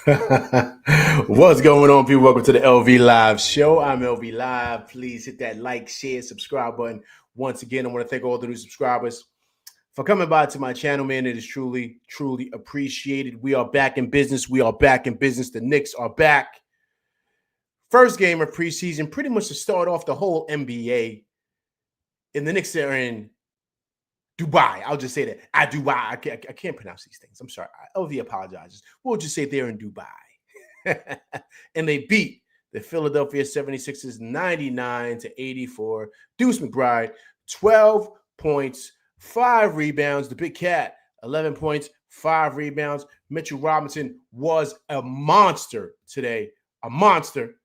What's going on, people? Welcome to the LV Live Show. I'm LV Live. Please hit that like, share, subscribe button. Once again, I want to thank all the new subscribers for coming by to my channel, man. It is truly, truly appreciated. We are back in business. We are back in business. The Knicks are back. First game of preseason, pretty much to start off the whole NBA. And the Knicks are in Dubai. I'll just say that. Dubai. I can't pronounce these things. I'm sorry. LV apologizes. We'll just say they're in Dubai. And they beat the Philadelphia 76ers 99-84. Deuce McBride, 12 points, 5 rebounds. The Big Cat, 11 points, 5 rebounds. Mitchell Robinson was a monster today. A monster.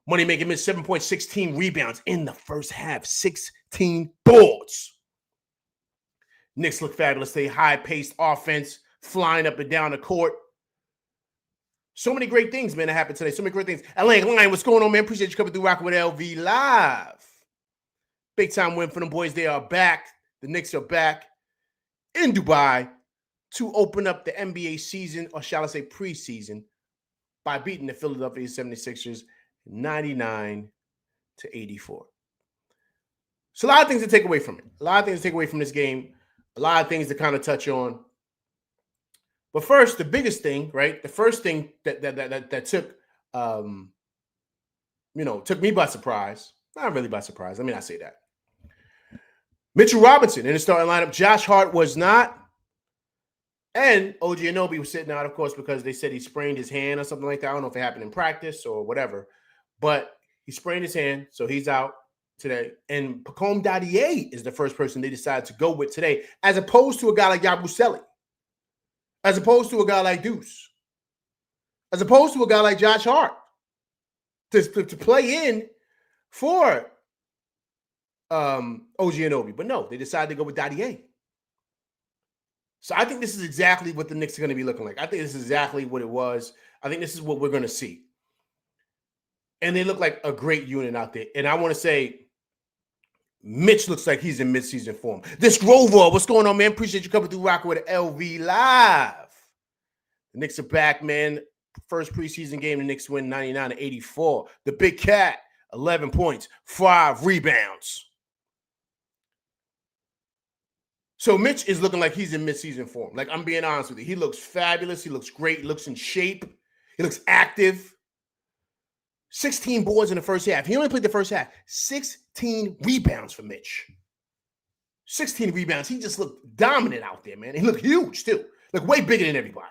Money making Mitch 7 points, 16 rebounds in the first half. 16 boards. Knicks look fabulous. They high-paced offense, flying up and down the court. So many great things, man, that happened today. So many great things. Atlantic Line, what's going on, man? Appreciate you coming through rocking with LV Live. Big time win for them boys. They are back. The Knicks are back in Dubai to open up the NBA season, or shall I say preseason, by beating the Philadelphia 76ers 99-84. So a lot of things to take away from it. A lot of things to take away from this game. A lot of things to kind of touch on. But first, the biggest thing, right? The first thing that took, took me by surprise. Not really by surprise. I mean, I say that. Mitchell Robinson in the starting lineup. Josh Hart was not. And OG Anunoby was sitting out, of course, because they said he sprained his hand or something like that. I don't know if it happened in practice or whatever. But he sprained his hand, so he's out today. And Pacome Dadier is the first person they decided to go with today, as opposed to a guy like Yabusele. As opposed to a guy like Deuce. As opposed to a guy like Josh Hart. To play in for OG Anunoby. But no, they decided to go with Dadier. So I think this is exactly what the Knicks are going to be looking like. I think this is exactly what it was. I think this is what we're going to see. And they look like a great unit out there. And I want to say, Mitch looks like he's in midseason form. This Grover, what's going on, man? Appreciate you coming through rocking with LV Live. The Knicks are back, man. First preseason game, the Knicks win 99-84. The Big Cat, 11 points, 5 rebounds. So Mitch is looking like he's in midseason form. Like, I'm being honest with you. He looks fabulous. He looks great. He looks in shape. He looks active. 16 boards in the first half. He only played the first half. 16 rebounds for Mitch. 16 rebounds. He just looked dominant out there, man. He looked huge, too. Like, way bigger than everybody.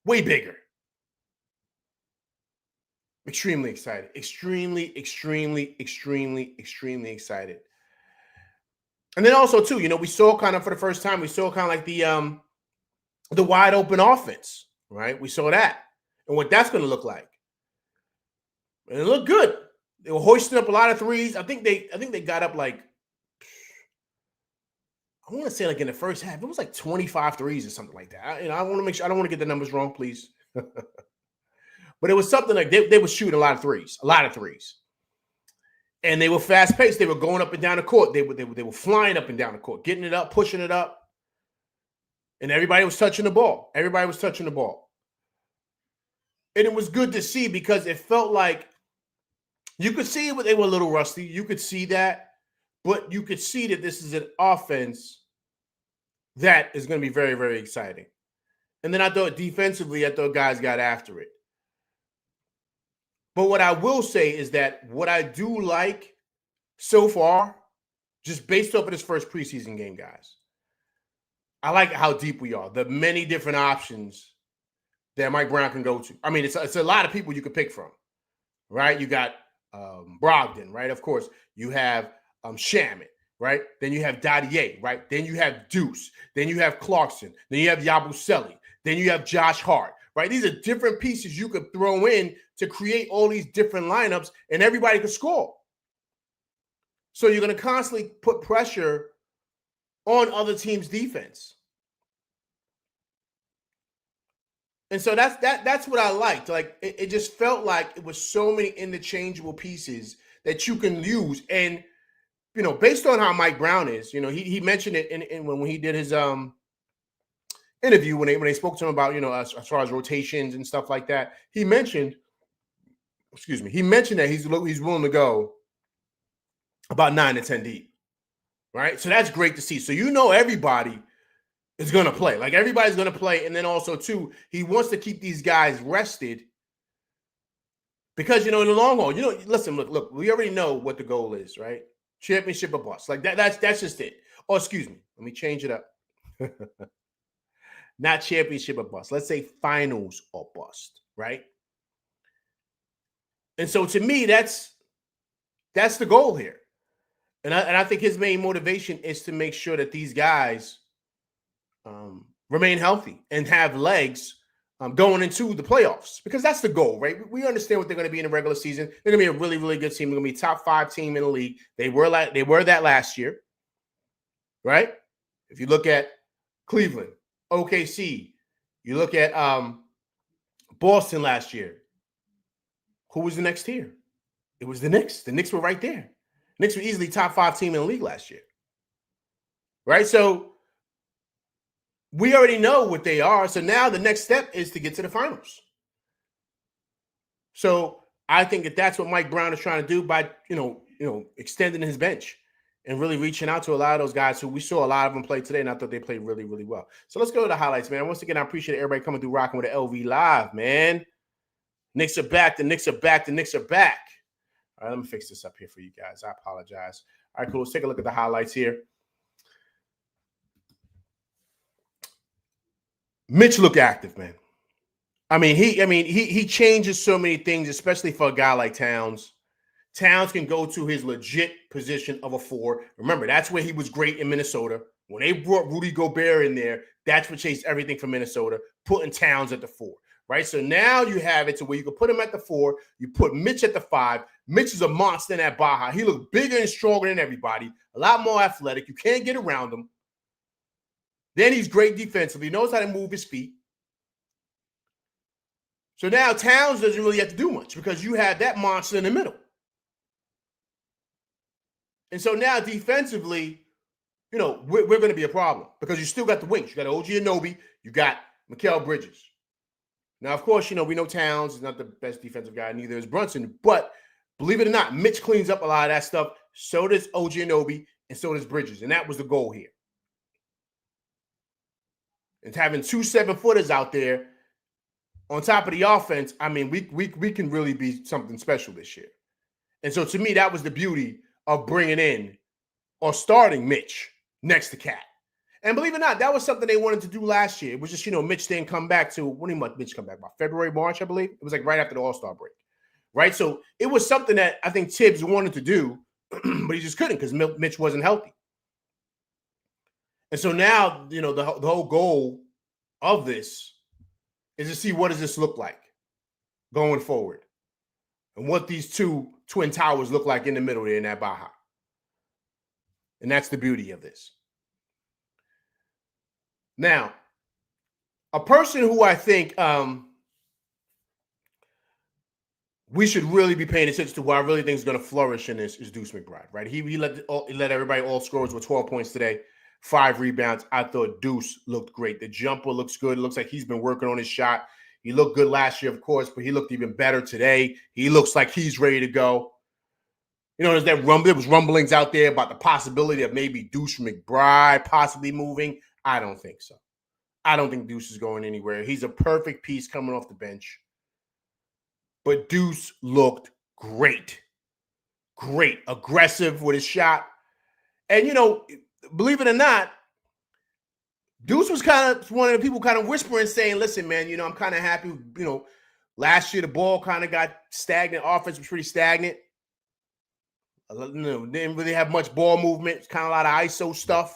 Way bigger. Extremely excited. Extremely excited. And then also, too, we saw kind of for the first time, we saw kind of like the wide open offense, right? We saw that and what that's going to look like. And it looked good. They were hoisting up a lot of threes. I think they got up like, I want to say like in the first half, it was like 25 threes or something like that. I want to make sure, I don't want to get the numbers wrong, please. But it was something like they were shooting a lot of threes. And they were fast paced. They were going up and down the court. They were flying up and down the court, getting it up, pushing it up. And everybody was touching the ball. And it was good to see because it felt like you could see they were a little rusty. You could see that. But you could see that this is an offense that is going to be very, very exciting. And then I thought defensively, guys got after it. But what I will say is that what I do like so far, just based off of this first preseason game, guys, I like how deep we are. The many different options that Mike Brown can go to. I mean, it's a lot of people you could pick from, right? You got Brogdon, right? Of course, you have Shaman, right? Then you have Dadier, right? Then you have Deuce. Then you have Clarkson. Then you have Yabusele. Then you have Josh Hart, right? These are different pieces you could throw in to create all these different lineups, and everybody could score. So you're going to constantly put pressure on other teams' defense. And so that's what I liked. Like, it just felt like it was so many interchangeable pieces that you can use. And, based on how Mike Brown is, he mentioned it in when he did his interview when they spoke to him about, as far as rotations and stuff like that, he mentioned that he's willing to go about 9 to 10 deep, right? So that's great to see. So everybody is going to play. Like, everybody's going to play. And then also, too, he wants to keep these guys rested because, in the long haul, listen, look, we already know what the goal is, right? Championship or bust. Like, that's just it. Oh, excuse me. Let me change it up. Not championship or bust. Let's say finals or bust, right? And so, to me, that's the goal here. And I think his main motivation is to make sure that these guys remain healthy and have legs going into the playoffs, because that's the goal, right? We understand what they're going to be in the regular season. They're going to be a really, really good team. They're going to be a top 5 team in the league. They were that last year, right? If you look at Cleveland, OKC, you look at Boston last year. Who was the next tier? It was the Knicks. The Knicks were right there. Knicks were easily top 5 team in the league last year, right? So we already know what they are. So now the next step is to get to the finals. So I think that's what Mike Brown is trying to do by, extending his bench and really reaching out to a lot of those guys who we saw a lot of them play today, and I thought they played really, really well. So let's go to the highlights, man. Once again, I appreciate everybody coming through rocking with the LV Live, man. Knicks are back. The Knicks are back. The Knicks are back. All right, let me fix this up here for you guys. I apologize. All right, cool. Let's take a look at the highlights here. Mitch looked active, man. He changes so many things, especially for a guy like Towns. Towns can go to his legit position of a 4. Remember, that's where he was great in Minnesota. When they brought Rudy Gobert in there, that's what changed everything for Minnesota, putting Towns at the 4. Right, so now you have it to where you can put him at the 4. You put Mitch at the 5. Mitch is a monster in that Baja. He looks bigger and stronger than everybody, a lot more athletic. You can't get around him. Then he's great defensively. He knows how to move his feet. So now Towns doesn't really have to do much because you have that monster in the middle. And so now defensively, we're going to be a problem because you still got the wings. You got OG Anunoby. You got Mikal Bridges. Now, of course, we know Towns is not the best defensive guy. Neither is Brunson. But believe it or not, Mitch cleans up a lot of that stuff. So does OG Anunoby, and so does Bridges. And that was the goal here. And having 2 7-footers out there on top of the offense, we can really be something special this year. And so to me, that was the beauty of bringing in or starting Mitch next to Cat. And believe it or not, that was something they wanted to do last year. It was just, Mitch didn't come back to, when did Mitch come back? About February, March, I believe. It was like right after the All-Star break, right? So it was something that I think Tibbs wanted to do, but he just couldn't because Mitch wasn't healthy. And so now, the whole goal of this is to see what does this look like going forward and what these 2 twin towers look like in the middle there in that Baja. And that's the beauty of this. Now, a person who I think we should really be paying attention to, who I really think is going to flourish in this, is Deuce McBride, right? He let everybody all scores with 12 points today, 5 rebounds. I thought Deuce looked great. The jumper looks good. It looks like he's been working on his shot. He looked good last year, of course, but he looked even better today. He looks like he's ready to go. There was rumblings out there about the possibility of maybe Deuce McBride possibly moving. I don't think so. I don't think Deuce is going anywhere. He's a perfect piece coming off the bench. But Deuce looked great. Great. Aggressive with his shot. And, believe it or not, Deuce was kind of one of the people kind of whispering, saying, listen, man, I'm kind of happy. Last year the ball kind of got stagnant. Offense was pretty stagnant. Didn't really have much ball movement. It's kind of a lot of ISO stuff.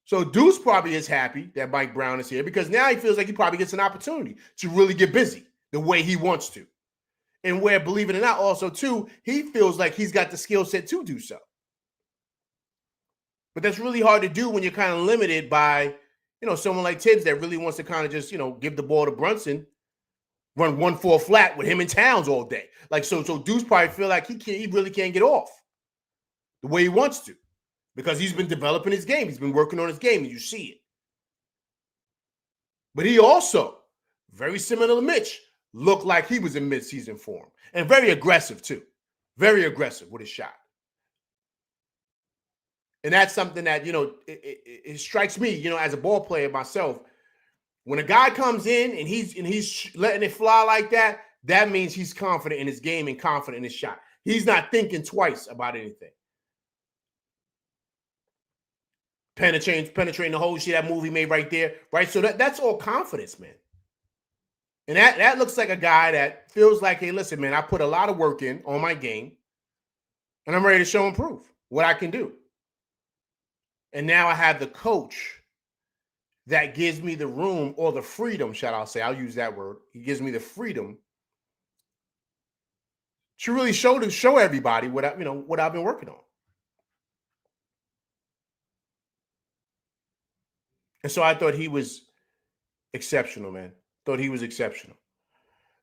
So Deuce probably is happy that Mike Brown is here because now he feels like he probably gets an opportunity to really get busy the way he wants to. And where, believe it or not, also, too, he feels like he's got the skill set to do so. But that's really hard to do when you're kind of limited by, someone like Tibbs that really wants to kind of just, give the ball to Brunson, run 1-4 flat with him in Towns all day. Like, so Deuce probably feel like he really can't get off the way he wants to. Because he's been developing his game. He's been working on his game, and you see it. But he also, very similar to Mitch, looked like he was in midseason form and very aggressive too. Very aggressive with his shot. And that's something that, it strikes me, as a ball player myself. When a guy comes in and he's letting it fly like that, that means he's confident in his game and confident in his shot. He's not thinking twice about anything. Penetrating the hole. See that move he made right there, right? So that's all confidence, man. And that looks like a guy that feels like, hey, listen, man, I put a lot of work in on my game, and I'm ready to show and prove what I can do. And now I have the coach that gives me the room or the freedom, shall I say? I'll use that word. He gives me the freedom to really show everybody what I've been working on. And so I thought he was exceptional, man. Thought he was exceptional.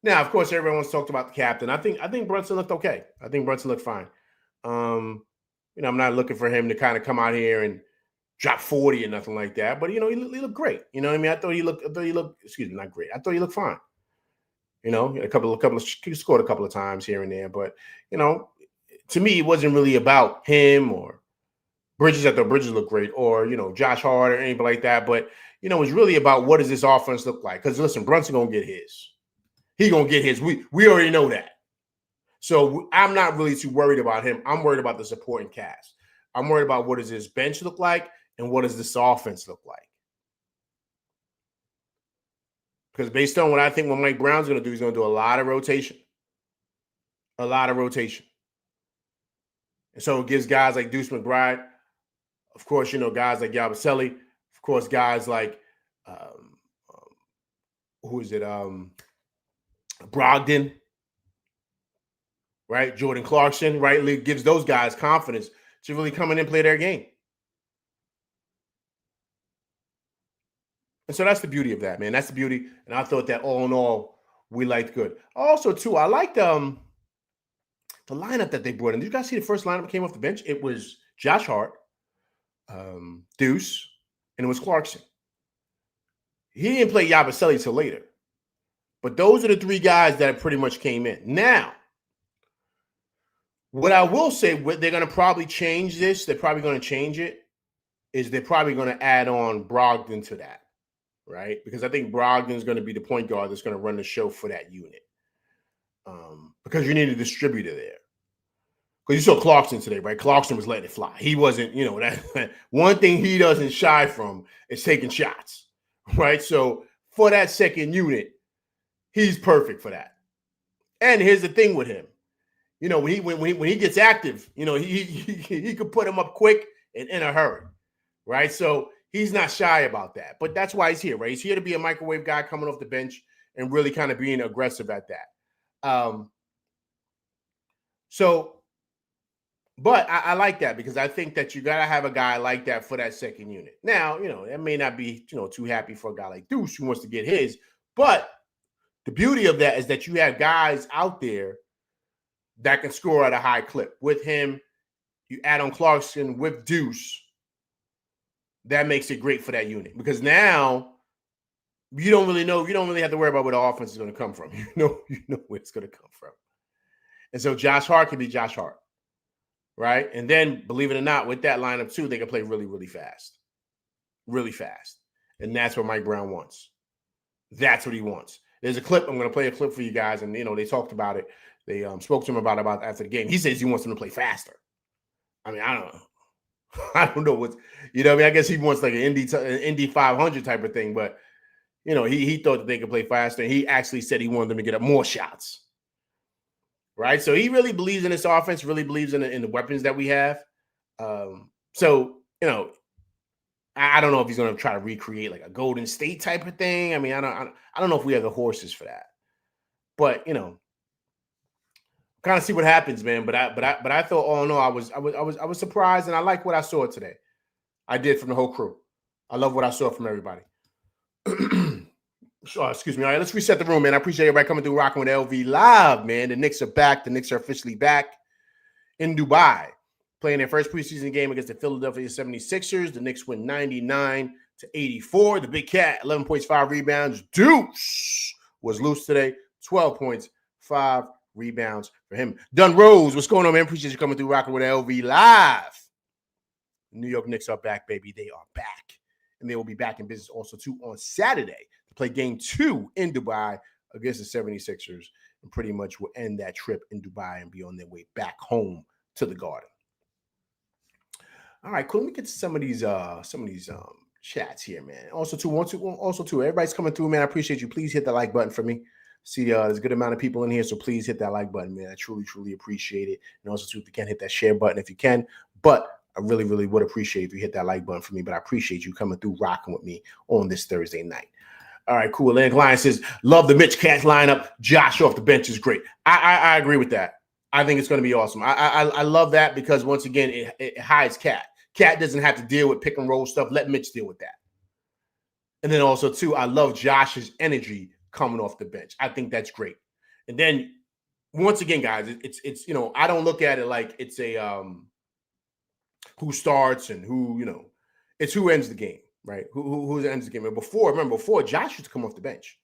Now, of course, everyone's talked about the captain. I think Brunson looked okay. I think Brunson looked fine. I'm not looking for him to kind of come out here and drop 40 or nothing like that. But he looked great. You know what I mean? I thought he looked. Excuse me, not great. I thought he looked fine. He scored a couple of times here and there. But to me, it wasn't really about him or Bridges. I thought Bridges looked great, or Josh Hart or anybody like that. But it was really about what does this offense look like? Because listen, Brunson gonna get his. He gonna get his. We already know that. So I'm not really too worried about him. I'm worried about the supporting cast. I'm worried about what does this bench look like and what does this offense look like. Because based on what I think what Mike Brown's going to do, he's going to do a lot of rotation. A lot of rotation. And so it gives guys like Deuce McBride, of course, guys like Yabusele, of course, guys like, Brogdon, right? Jordan Clarkson, right? It gives those guys confidence to really come in and play their game. And so that's the beauty of that, man. That's the beauty. And I thought that all in all, we liked good. Also, too, I liked the lineup that they brought in. Did you guys see the first lineup that came off the bench? It was Josh Hart, Deuce, and it was Clarkson. He didn't play Yabusele till later. But those are the three guys that pretty much came in. Now, what I will say, they're going to probably change this. They're probably going to change it. Is they're probably going to add on Brogdon to that, right? Because I think Brogdon's going to be the point guard that's going to run the show for that unit. Because you need a distributor there. Because you saw Clarkson today, right? Clarkson was letting it fly. He wasn't, that one thing he doesn't shy from is taking shots, right? So for that second unit, he's perfect for that. And here's the thing with him. When he gets active, he could put him up quick and in a hurry, right? So he's not shy about that. But that's why he's here, right? He's here to be a microwave guy coming off the bench and really kind of being aggressive at that. But I like that because I think that you got to have a guy like that for that second unit. Now, that may not be, too happy for a guy like Deuce who wants to get his. But the beauty of that is that you have guys out there that can score at a high clip. With him, you add on Clarkson with Deuce. That makes it great for that unit because now you don't really know. You don't really have to worry about where the offense is going to come from. You know where it's going to come from. And so Josh Hart can be Josh Hart, right? And then, believe it or not, with that lineup too, they can play really, really fast. Really fast. And that's what Mike Brown wants. That's what he wants. There's a clip. I'm going to play a clip for you guys. And, they talked about it. They spoke to him about after the game. He says he wants them to play faster. I mean, I don't know. I don't know what's, I guess he wants like an Indy 500 type of thing. But, he thought that they could play faster. And he actually said he wanted them to get up more shots. Right? So he really believes in this offense, really believes in the weapons that we have. So, I don't know if he's going to try to recreate like a Golden State type of thing. I mean, I don't know if we have the horses for that. But, kind of see what happens, man. But I thought, all in all, I was surprised, and I like what I saw today. I did from the whole crew. I love what I saw from everybody. Excuse me. All right, let's reset the room, man. I appreciate everybody coming through, rocking with LV Live, man. The Knicks are back. The Knicks are officially back in Dubai, playing their first preseason game against the Philadelphia 76ers. The Knicks win 99 to 84. The big cat, 11 points, 5 rebounds. Deuce was loose today. 12 points, 5 rebounds for him. Dunn Rose, what's going on, man? Appreciate you coming through, rocking with LV Live. New York Knicks are back, baby. They are back. And they will be back in business also, too, on Saturday to play game 2 in Dubai against the 76ers. And pretty much will end that trip in Dubai and be on their way back home to the Garden. All right, cool. Let me get to some of these chats here, man. Also, too, everybody's coming through, man. I appreciate you. Please hit the like button for me. See, there's a good amount of people in here, so please hit that like button, man. I truly, truly appreciate it. And also, too, if you can, hit that share button if you can. But I really, really would appreciate if you hit that like button for me. But I appreciate you coming through, rocking with me on this Thursday night. All right, cool. Atlantic Lion says, love the Mitch Cat lineup. Josh off the bench is great. I agree with that. I think it's going to be awesome. I love that because, once again, it hides Cat. Cat doesn't have to deal with pick and roll stuff. Let Mitch deal with that. And then also, too, I love Josh's energy coming off the bench. I think that's great. And then, once again, guys, it's I don't look at it like it's a who starts and who, it's who ends the game, right? Who ends the game. And before Josh used to come off the bench.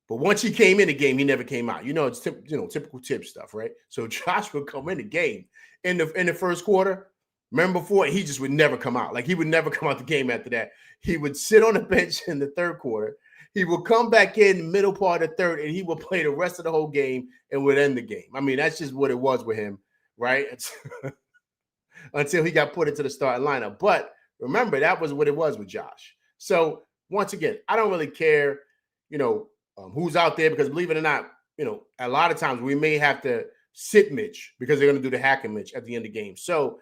But once he came in the game, he never came out. It's typical tip stuff, right? So Josh would come in the game in the first quarter. Remember before, he just would never come out. Like, he would never come out the game after that. He would sit on the bench in the third quarter. He would come back in the middle part of the third, and he would play the rest of the whole game and would end the game. I mean, that's just what it was with him, right? Until he got put into the starting lineup. But remember, that was what it was with Josh. So, once again, I don't really care, who's out there, because believe it or not, a lot of times we may have to sit Mitch because they're going to do the hacking Mitch at the end of the game. So,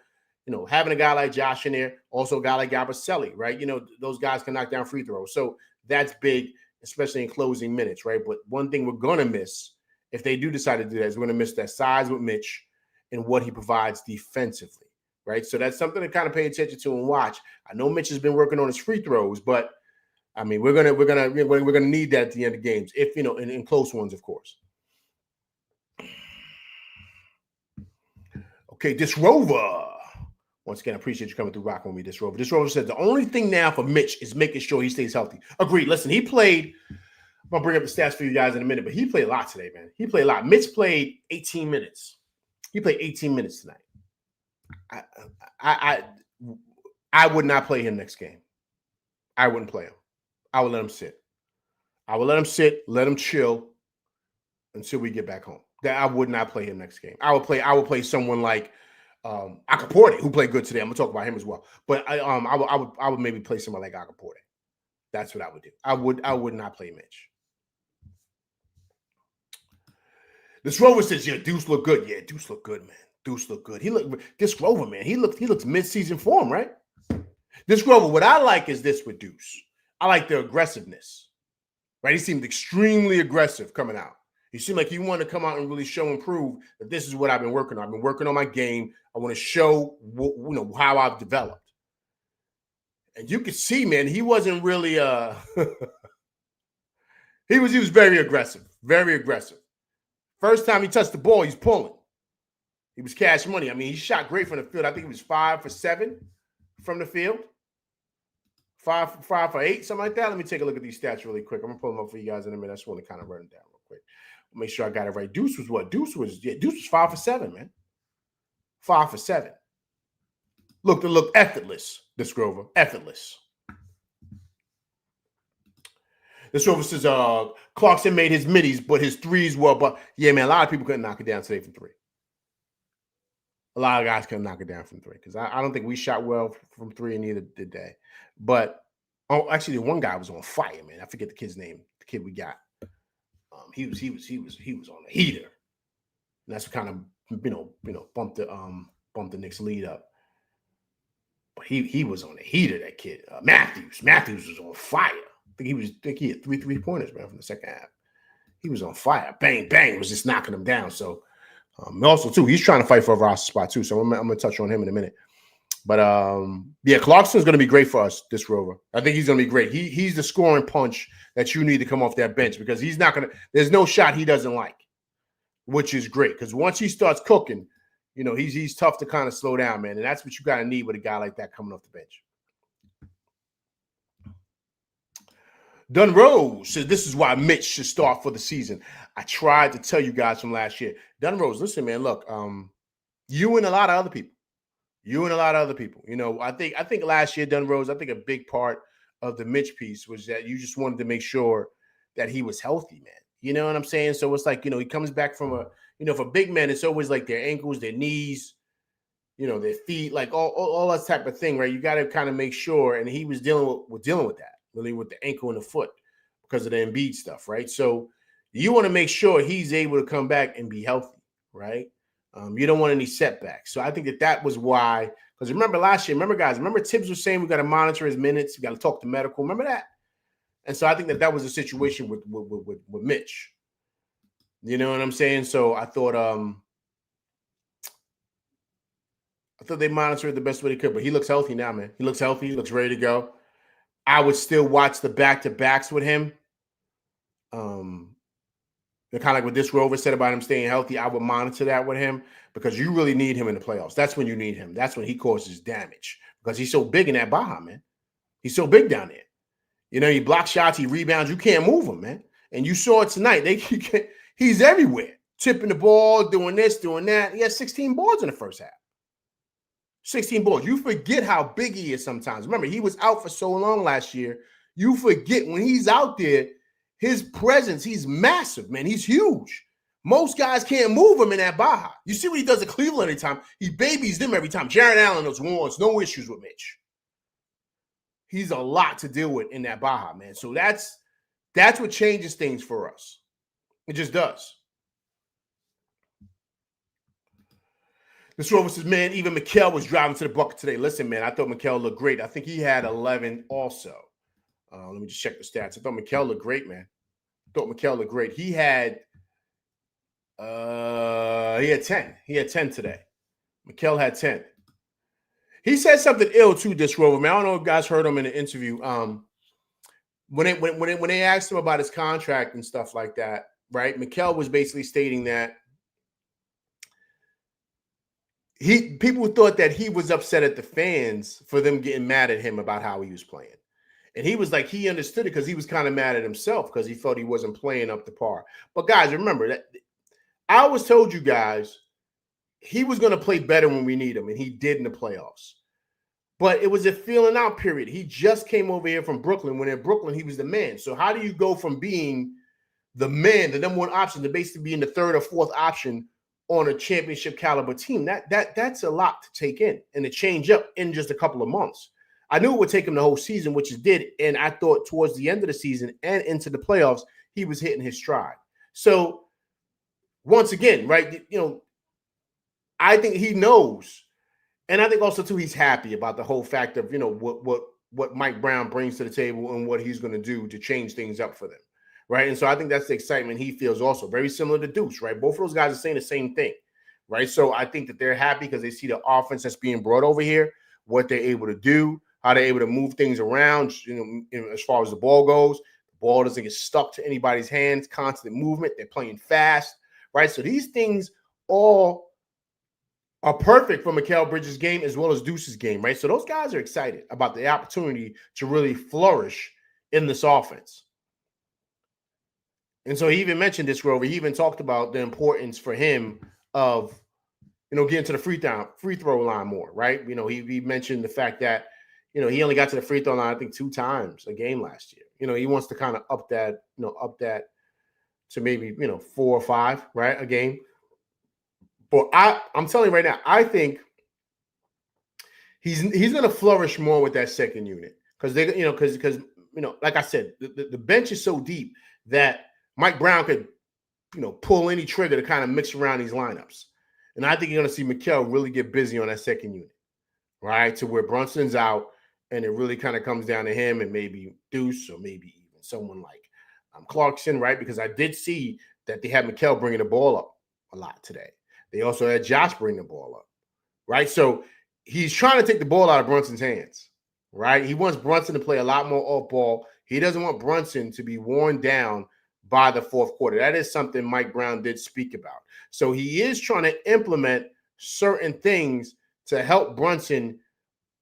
having a guy like Josh in there, also a guy like Gabaselli, right? Those guys can knock down free throws. So that's big, especially in closing minutes, right? But one thing we're going to miss, if they do decide to do that, is we're going to miss that size with Mitch and what he provides defensively, right? So that's something to kind of pay attention to and watch. I know Mitch has been working on his free throws, but I mean, we're gonna need that at the end of games, if in close ones, of course. Okay, this Rover. Once again, I appreciate you coming through, rocking with me, this Rover. This Rover says the only thing now for Mitch is making sure he stays healthy. Agreed. Listen, he played. I'm gonna bring up the stats for you guys in a minute, but he played a lot today, man. He played a lot. Mitch played 18 minutes. He played 18 minutes tonight. I would not play him next game. I wouldn't play him. I would let him sit. I would let him sit, let him chill until we get back home. That I would not play him next game. I would play someone like Akaporte, who played good today. I'm gonna talk about him as well. But I would maybe play someone like Akaporte. That's what I would do. I would not play Mitch. This Rover says, yeah, Deuce look good. Yeah, Deuce look good, man. Deuce look good. This Rover, man, he looks mid-season form, right? This Rover, what I like is this with Deuce. I like the aggressiveness, right? He seemed extremely aggressive coming out. He seemed like he wanted to come out and really show and prove that this is what I've been working on. I've been working on my game. I want to show, how I've developed. And you could see, man, he wasn't really he was very aggressive, very aggressive. First time he touched the ball, he's pulling. He was cash money. I mean, he shot great from the field. I think he was 5 for 7 from the field. 5 for 8, something like that. Let me take a look at these stats really quick. I'm gonna pull them up for you guys in a minute. I just want to kind of run them down real quick. Make sure I got it right. Deuce was what? Deuce was 5 for 7, man. 5 for 7. Look effortless, this Grover. Effortless. This Grover says Clarkson made his middies, but his threes were, but yeah, man, a lot of people couldn't knock it down today from 3. A lot of guys couldn't knock it down from 3 because I don't think we shot well from 3, and neither did they. But actually, one guy was on fire, man. I forget the kid's name. The kid we got. He was on a heater. And that's what kind of bumped the Knicks lead up. But he was on a heater, that kid. Matthews was on fire. I think he had 3 3-pointers, man, from the second half. He was on fire. Bang, bang, was just knocking him down. So also, too, he's trying to fight for a roster spot, too. So I'm going to touch on him in a minute. But, yeah, Clarkson's going to be great for us, this Rover. I think he's going to be great. He's the scoring punch that you need to come off that bench because he's not going to – there's no shot he doesn't like, which is great because once he starts cooking, he's tough to kind of slow down, man. And that's what you got to need with a guy like that coming off the bench. Dunrose says this is why Mitch should start for the season. I tried to tell you guys from last year. Dunrose, listen, man, look, you and a lot of other people. You know, I think last year, Dunrose, I think a big part of the Mitch piece was that you just wanted to make sure that he was healthy, man. You know what I'm saying? So it's like, you know, he comes back from for big men, it's always like their ankles, their knees, their feet, like all that type of thing, right? You got to kind of make sure. And he was dealing with that, really, with the ankle and the foot because of the Embiid stuff, right? So you want to make sure he's able to come back and be healthy, right? You don't want any setbacks. So I think that was why, because remember last year, remember Tibbs was saying we got to monitor his minutes, we got to talk to medical. Remember that? And so I think that was a situation with Mitch. You know what I'm saying? So I thought they monitored the best way they could, but he looks healthy now, man. He looks healthy. He looks ready to go. I would still watch the back-to-backs with him. Kind of like what this Rover said about him staying healthy. I would monitor that with him because you really need him in the playoffs. That's when you need him. That's when he causes damage because he's so big in that Baja, man. He's so big down there. You know, he blocks shots, he rebounds. You can't move him, man. And you saw it tonight. He's everywhere. Tipping the ball, doing this, doing that. He had 16 boards in the first half. 16 boards. You forget how big he is sometimes. Remember, he was out for so long last year. You forget when he's out there, his presence, he's massive, man. He's huge. Most guys can't move him in that Baja. You see what he does at Cleveland every time. He babies them every time. Jared Allen knows wants no issues with Mitch. He's a lot to deal with in that Baja, man. So that's what changes things for us. It just does. This Rover says, man, even Mikal was driving to the bucket today. Listen, man, I thought Mikal looked great. I think he had 11 also. Let me just check the stats. I thought Mikal looked great, man. He had 10. He had 10 today. Mikal had 10. He said something ill too, this Rover, man. I don't know if you guys heard him in the interview. When they asked him about his contract and stuff like that, right? Mikal was basically stating that people thought that he was upset at the fans for them getting mad at him about how he was playing. And he was like, he understood it because he was kind of mad at himself because he felt he wasn't playing up to par. But guys, remember that I always told you guys he was going to play better when we need him, and he did in the playoffs. But it was a feeling out period. He just came over here from Brooklyn. When in Brooklyn, he was the man. So how do you go from being the man, the number one option, to basically being the third or fourth option on a championship caliber team? That's a lot to take in and to change up in just a couple of months. I knew it would take him the whole season, which it did. And I thought towards the end of the season and into the playoffs, he was hitting his stride. So once again, right, I think he knows. And I think also, too, he's happy about the whole fact of, what Mike Brown brings to the table and what he's going to do to change things up for them, right? And so I think that's the excitement he feels also. Very similar to Deuce, right? Both of those guys are saying the same thing, right? So I think that they're happy because they see the offense that's being brought over here, what they're able to do, how they're able to move things around, as far as the ball goes. The ball doesn't get stuck to anybody's hands, constant movement. They're playing fast, right? So these things all are perfect for Mikal Bridges' game as well as Deuce's game, right? So those guys are excited about the opportunity to really flourish in this offense. And so he even mentioned this, Grover. He even talked about the importance for him of, getting to the free throw line more, right? He mentioned the fact that, he only got to the free throw line, I think, 2 times a game last year. He wants to kind of up that to maybe, 4 or 5, right, a game. But I'm telling you right now, I think he's going to flourish more with that second unit because like I said, the bench is so deep that Mike Brown could, pull any trigger to kind of mix around these lineups. And I think you're going to see Mikal really get busy on that second unit, right, to where Brunson's out and it really kind of comes down to him and maybe Deuce or maybe even someone like Clarkson, right? Because I did see that they had Mikal bringing the ball up a lot today. They also had Josh bring the ball up, right? So he's trying to take the ball out of Brunson's hands, right? He wants Brunson to play a lot more off ball. He doesn't want Brunson to be worn down by the fourth quarter. That is something Mike Brown did speak about. So he is trying to implement certain things to help Brunson,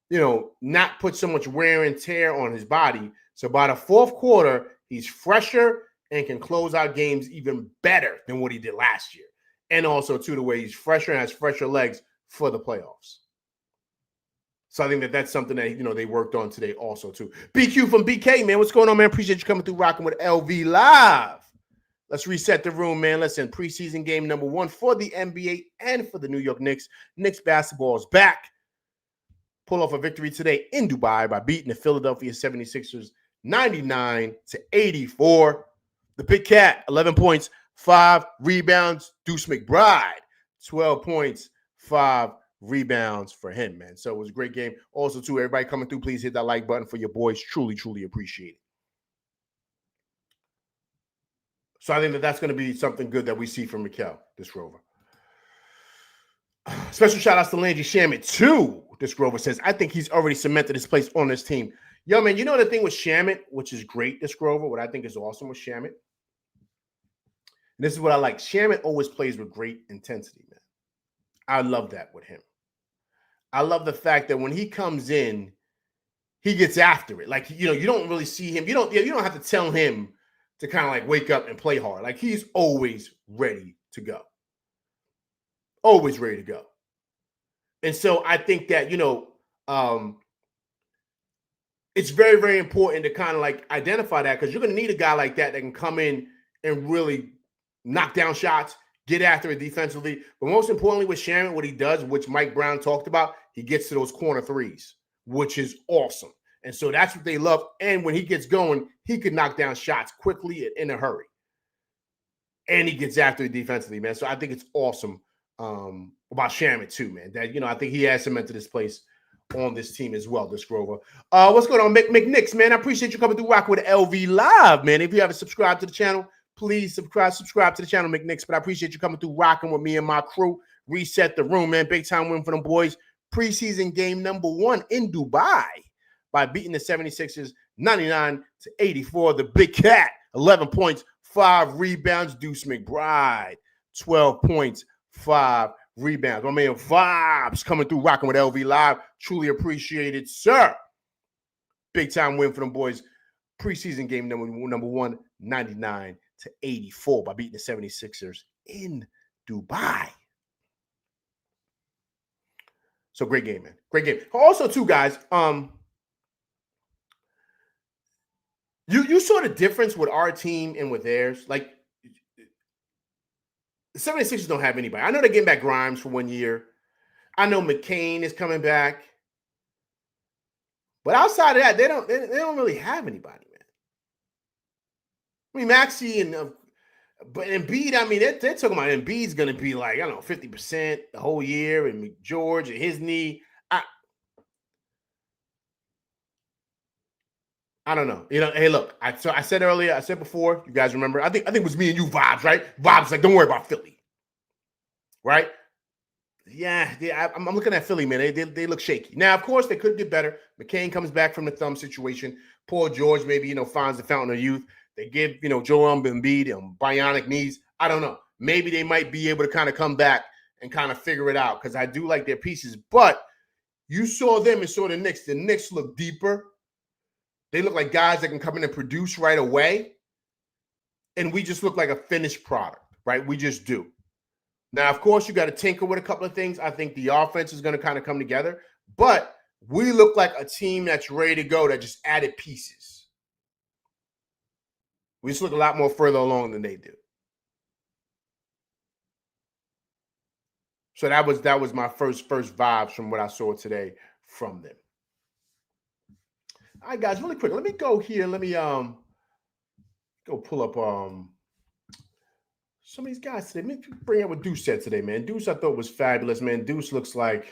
not put so much wear and tear on his body. So by the fourth quarter, He's fresher and can close out games even better than what he did last year. And also, too, the way he's fresher and has fresher legs for the playoffs. So I think that that's something that, they worked on today also, too. BQ from BK, man. What's going on, man? Appreciate you coming through rocking with LV Live. Let's reset the room, man. Listen, preseason game number 1 for the NBA and for the New York Knicks. Knicks basketball is back. Pull off a victory today in Dubai by beating the Philadelphia 76ers 99-84. The Big Cat, 11 points, 5 rebounds. Deuce McBride, 12 points, 5 rebounds for him, man. So it was a great game. Also, too, everybody coming through, please hit that like button for your boys. Truly, truly appreciate it. So I think that that's going to be something good that we see from Mikal, this rover. Special shout outs to Landry Shamet, too. This rover says, I think he's already cemented his place on this team. Yo, man, you know the thing with Shamet, which is great, this rover, what I think is awesome with Shamet? And this is what I like. Shamet always plays with great intensity, man. I love that with him. I love the fact that when he comes in, he gets after it. Like, you don't really see him. You don't have to tell him to kind of like wake up and play hard. Like, he's always ready to go. Always ready to go. And so I think that, it's very, very important to kind of like identify that, because you're going to need a guy like that can come in and really knock down shots, get after it defensively. But most importantly with Shamet, what he does, which Mike Brown talked about, he gets to those corner threes, which is awesome. And so that's what they love. And when he gets going, he can knock down shots quickly and in a hurry. And he gets after it defensively, man. So I think it's awesome about Shamet too, man. That, I think he has cemented his place on this team as well, this Grover. What's going on, McNicks, man? I appreciate you coming through rock with LV Live, man. If you haven't subscribed to the channel, please subscribe to the channel, McNicks. But I appreciate you coming through rocking with me and my crew. Reset the room, man. Big time win for them boys. Preseason game number 1 in Dubai by beating the 76ers 99-84. The Big Cat, 11 points, 5 rebounds. Deuce McBride, 12 points, 5 rebounds. My man Vibes coming through rocking with LV Live. Truly appreciate it, sir. Big time win for them boys. Preseason game number 1, 99-84 by beating the 76ers in Dubai. So great game, man. Great game. Also, too, guys, you saw the difference with our team and with theirs. Like, the 76ers don't have anybody. I know they're getting back Grimes for 1 year. I know McCain is coming back. But outside of that, they don't really have anybody, man. I mean, Maxey but Embiid, I mean, they're talking about Embiid's going to be like, 50% the whole year, and McGeorge and his knee. I don't know. Hey, look, I said earlier, I said before, you guys remember, I think it was me and you, Vibes, right? Vibes like, don't worry about Philly. Right? Yeah, I'm looking at Philly, man. They look shaky. Now, of course, they could get better. McCain comes back from the thumb situation. Paul George maybe, finds the fountain of youth. They give, Joel Embiid bionic knees. I don't know. Maybe they might be able to kind of come back and kind of figure it out, because I do like their pieces. But you saw them and saw the Knicks. The Knicks look deeper. They look like guys that can come in and produce right away. And we just look like a finished product, right? We just do. Now, of course, you got to tinker with a couple of things. I think the offense is going to kind of come together. But we look like a team that's ready to go, that just added pieces. We just look a lot more further along than they do. So that was my first vibes from what I saw today from them. All right, guys, really quick. Let me go here. Let me go pull up some of these guys today. Let me bring up what Deuce said today, man. Deuce, I thought was fabulous, man. Deuce looks like,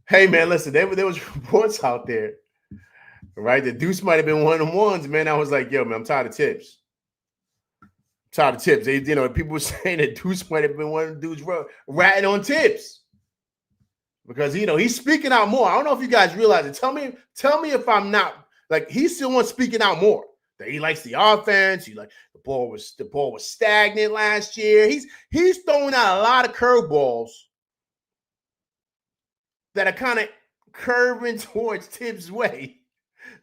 hey, man, listen, there was reports out there, right? The Deuce might have been one of them ones, man. I was like, yo, man, I'm tired of tips. They, people were saying that Deuce might have been one of the dudes ratting on tips. Because, he's speaking out more. I don't know if you guys realize it. Tell me if I'm not, like, he's still one speaking out more. That he likes the offense. He like the ball was stagnant last year. He's throwing out a lot of curveballs that are kind of curving towards Tibbs' way.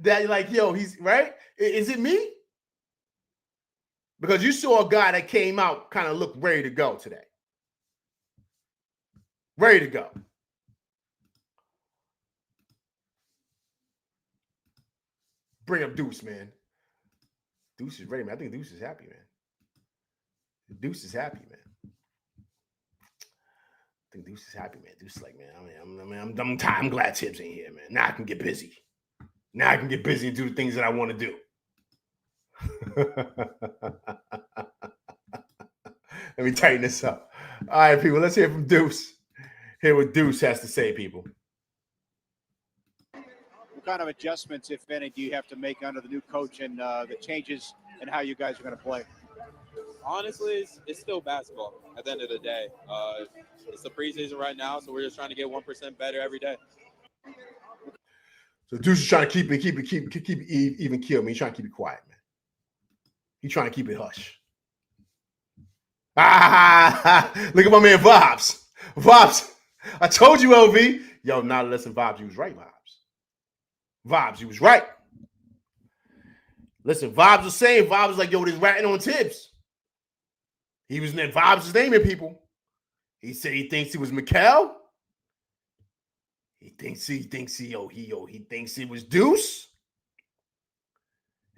that like, yo, he's right. Is it me? Because you saw a guy that came out kind of looked ready to go today. Ready to go. Bring up Deuce, man. Deuce is ready, man. I think Deuce is happy, man. Deuce is happy, man. I think Deuce is happy, man. Deuce is like, man, I'm glad Tibbs ain't here, man. Now I can get busy. Now I can get busy and do the things that I want to do. Let me tighten this up. All right, people, let's hear from Deuce. Hear what Deuce has to say, people. What kind of adjustments, if any, do you have to make under the new coach and the changes in how you guys are going to play? Honestly, it's still basketball at the end of the day. It's the preseason right now, so we're just trying to get 1% better every day. So Deuce is trying to keep it even keel. He's trying to keep it quiet, man. He's trying to keep it hush. Look at my man Vibes. Vibes. I told you, LV. Yo, now listen, Vibes, you was right, Vibes. Vibes, you was right. Listen, Vibes was saying, Vibes was like, yo, this ratting on Tibbs. He was Vibes was naming people. He said he thinks it was Mikal. He thinks it was Deuce.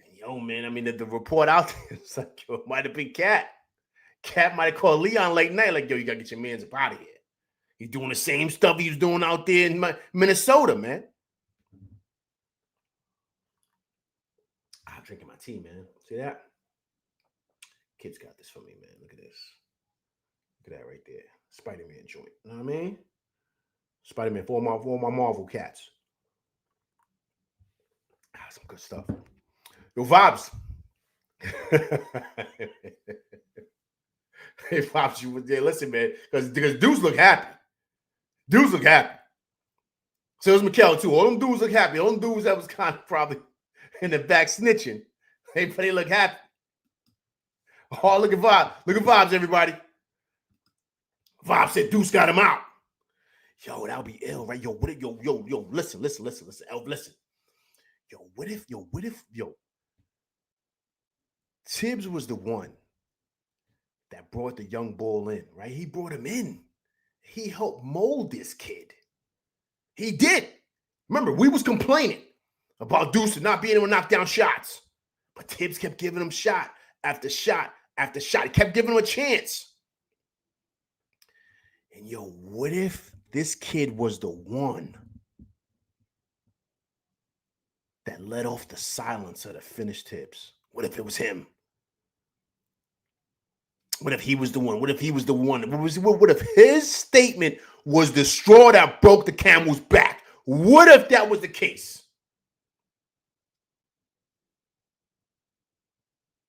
And yo, man, I mean, the report out there, it's like, yo, it might have been Cat. Cat might have called Leon late night, like, yo, you got to get your mans up out of here. He's doing the same stuff he was doing out there in Minnesota, man. I'm drinking my tea, man. See that? Kids got this for me, man. Look at this. Look at that right there. Spider-Man joint. You know what I mean? Spider-Man for all my Marvel cats. Some good stuff. Yo, Vibes. Hey, Vibes, you there? Listen, man, because dudes look happy. Dudes look happy. So it was Mikal, too. All them dudes look happy. All them dudes that was kind of probably in the back snitching. They look happy. Oh, look at Vibes. Look at Vibes, everybody. Vibes said Deuce got him out. Yo, that'll be ill, right? Yo, what if, yo, listen, Elf, listen. What if, Tibbs was the one that brought the young bull in, right? He brought him in. He helped mold this kid. He did. Remember, we was complaining about Deuce not being able to knock down shots. But Tibbs kept giving him shot after shot after shot. He kept giving him a chance. And yo, what if this kid was the one that let off the silencer to finish Tibbs? What if it was him? What if he was the one? What if he was the one? What if his statement was the straw that broke the camel's back? What if that was the case?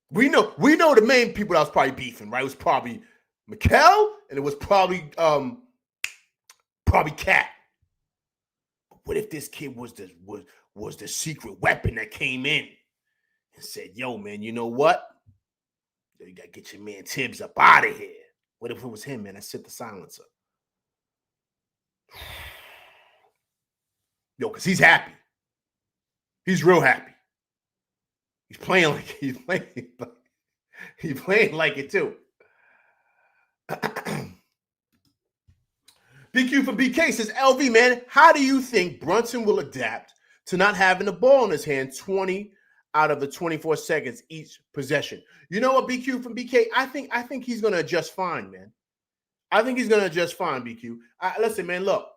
We know the main people that was probably beefing, right? It was probably Mikal and it was probably Cat. But what if this kid was the secret weapon that came in and said, yo, man, you know what? You got to get your man Tibbs up out of here. What if it was him, man? I set the silencer. Yo, because he's happy. He's real happy. He's playing like he's playing like it too. BQ for BK says, LV, man, how do you think Brunson will adapt to not having the ball in his hand 20 out of the 24 seconds each possession? You know what, BQ from BK? I think he's going to adjust fine, man. I think he's going to adjust fine, BQ. Listen, man, look.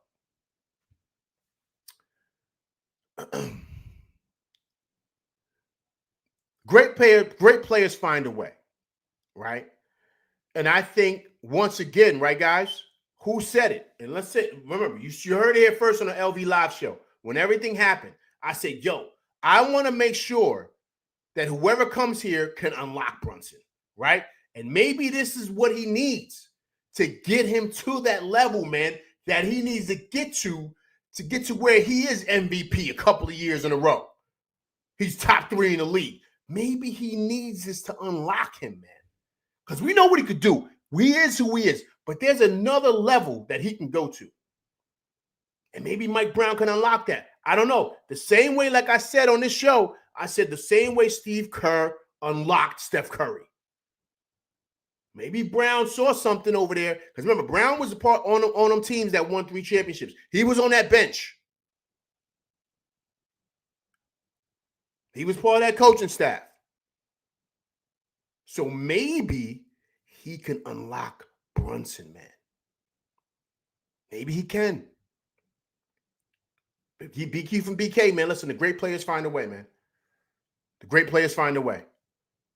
Great players find a way, right? And I think, once again, right, guys, who said it? And let's say, remember, you heard it here first on the LV Live show. When everything happened, I said, yo, I want to make sure that whoever comes here can unlock Brunson, right? And maybe this is what he needs to get him to that level, man, that he needs to get to where he is MVP a couple of years in a row. He's top 3 in the league. Maybe he needs this to unlock him, man. Because we know what he could do. He is who he is. But there's another level that he can go to. And maybe Mike Brown can unlock that. I don't know. The same way, like I said on this show, I said the same way Steve Kerr unlocked Steph Curry. Maybe Brown saw something over there. Because remember, Brown was a part on them teams that won 3 championships. He was on that bench. He was part of that coaching staff. So maybe he can unlock Brunson, man. Maybe he can. BQ from BK, man. Listen, the great players find a way, man. The great players find a way.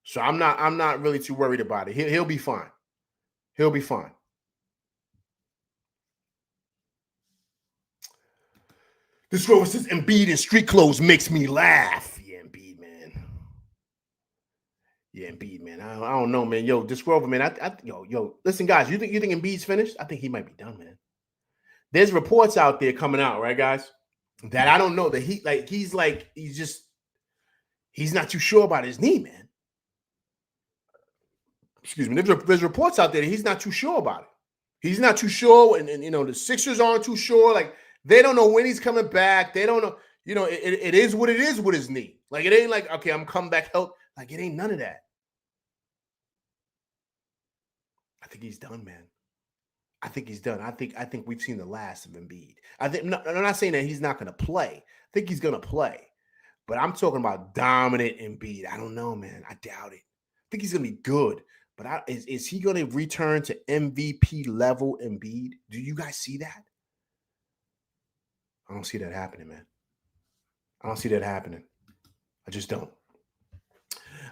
So I'm not really too worried about it. He'll be fine. He'll be fine. This girl says Embiid in street clothes makes me laugh. Yeah, Embiid, man. Yeah, Embiid, man. I don't know, man. Yo, this Grover, man. Yo. Listen, guys. You think Embiid's finished? I think he might be done, man. There's reports out there coming out, right, guys? That I don't know that he's not too sure about his knee, man. Excuse me. There's reports out there that he's not too sure about it. He's not too sure, and the Sixers aren't too sure. Like, they don't know when he's coming back. They don't know. It is what it is with his knee. Like, it ain't like, okay, I'm coming back health. Like, it ain't none of that. I think he's done, man. I think he's done. I think we've seen the last of Embiid. I'm not saying that he's not going to play. I think he's going to play. But I'm talking about dominant Embiid. I don't know, man. I doubt it. I think he's going to be good. But is he going to return to MVP level Embiid? Do you guys see that? I don't see that happening, man. I don't see that happening. I just don't.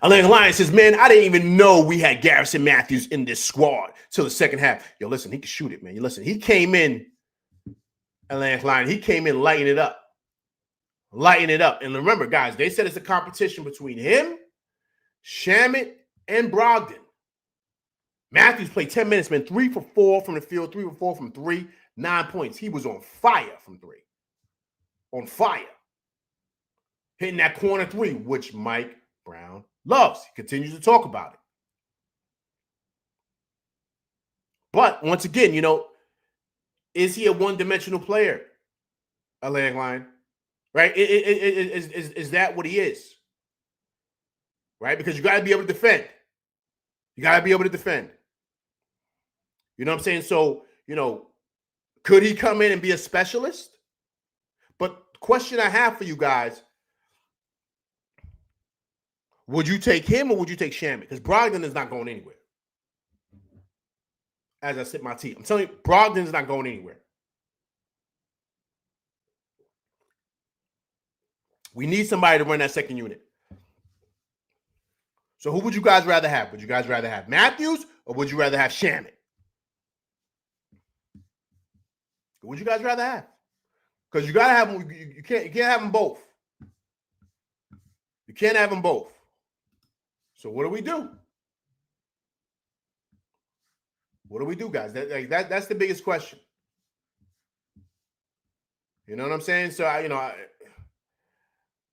Atlanta Lion says, man, I didn't even know we had Garrison Matthews in this squad till the second half. Yo, listen, he can shoot it, man. You listen, he came in, Atlanta Lion, he came in lighting it up. Lighting it up. And remember, guys, they said it's a competition between him, Shamet, and Brogdon. Matthews played 10 minutes, man. 3 for 4 from the field, 3 for 4 from 3, 9 points. He was on fire from 3. On fire. Hitting that corner 3, which Mike Brown loves. He continues to talk about it. But once again, is he a one-dimensional player? Atlantic Line, right? Is that what he is? Right? Because you got to be able to defend. You got to be able to defend. You know what I'm saying? So, could he come in and be a specialist? But the question I have for you guys, would you take him or would you take Shamet? Because Brogdon is not going anywhere. As I sip my tea. I'm telling you, Brogdon is not going anywhere. We need somebody to run that second unit. So who would you guys rather have? Would you guys rather have Matthews or would you rather have Shamet? Who would you guys rather have? Because you gotta have them. You can't have them both. You can't have them both. So what do we do? What do we do, guys? That's the biggest question. You know what I'm saying? So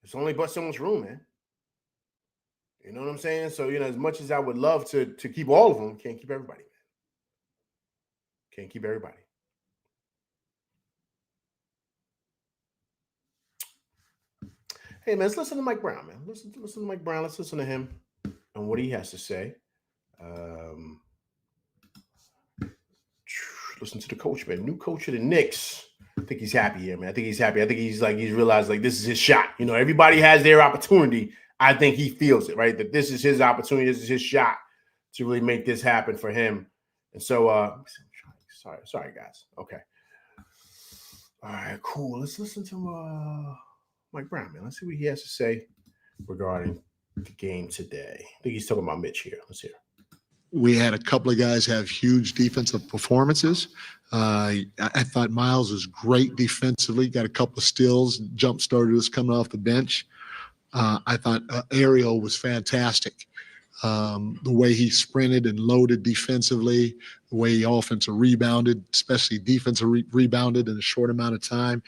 it's only but so much room, man. You know what I'm saying? So as much as I would love to keep all of them, can't keep everybody, man. Can't keep everybody. Hey, man, let's listen to Mike Brown, man. Listen to Mike Brown. Let's listen to him and what he has to say. Listen to the coach, man. New coach of the Knicks. I think he's happy here, man. I think he's happy. I think he's realized this is his shot. Everybody has their opportunity. I think he feels it, right? That this is his opportunity. This is his shot to really make this happen for him. And so, sorry, guys. Okay. All right, cool. Let's listen to Mike Brown, man. Let's see what he has to say regarding the game today. I think he's talking about Mitch here. Let's hear. We had a couple of guys have huge defensive performances. I thought Miles was great defensively, got a couple of steals, jump started us coming off the bench. I thought Ariel was fantastic. The way he sprinted and loaded defensively, the way he offensive rebounded, especially defensive rebounded in a short amount of time.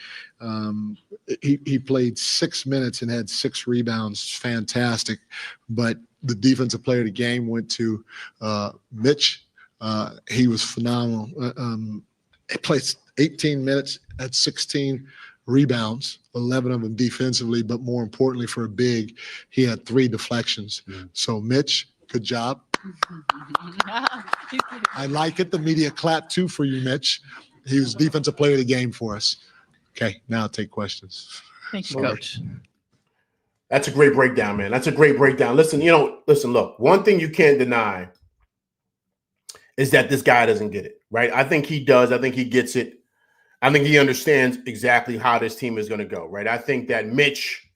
He played 6 minutes and had 6 rebounds. Fantastic. But the defensive player of the game went to Mitch. He was phenomenal. He played 18 minutes at 16 rebounds, 11 of them defensively, but more importantly for a big, he had 3 deflections. So Mitch, good job. I like it. The media clapped too for you, Mitch. He was defensive player of the game for us. Okay, now I'll take questions. Thank you, Coach. That's a great breakdown, man. That's a great breakdown. Listen, look, one thing you can't deny is that this guy doesn't get it, right? I think he does. I think he gets it. I think he understands exactly how this team is going to go, right? I think that Mitch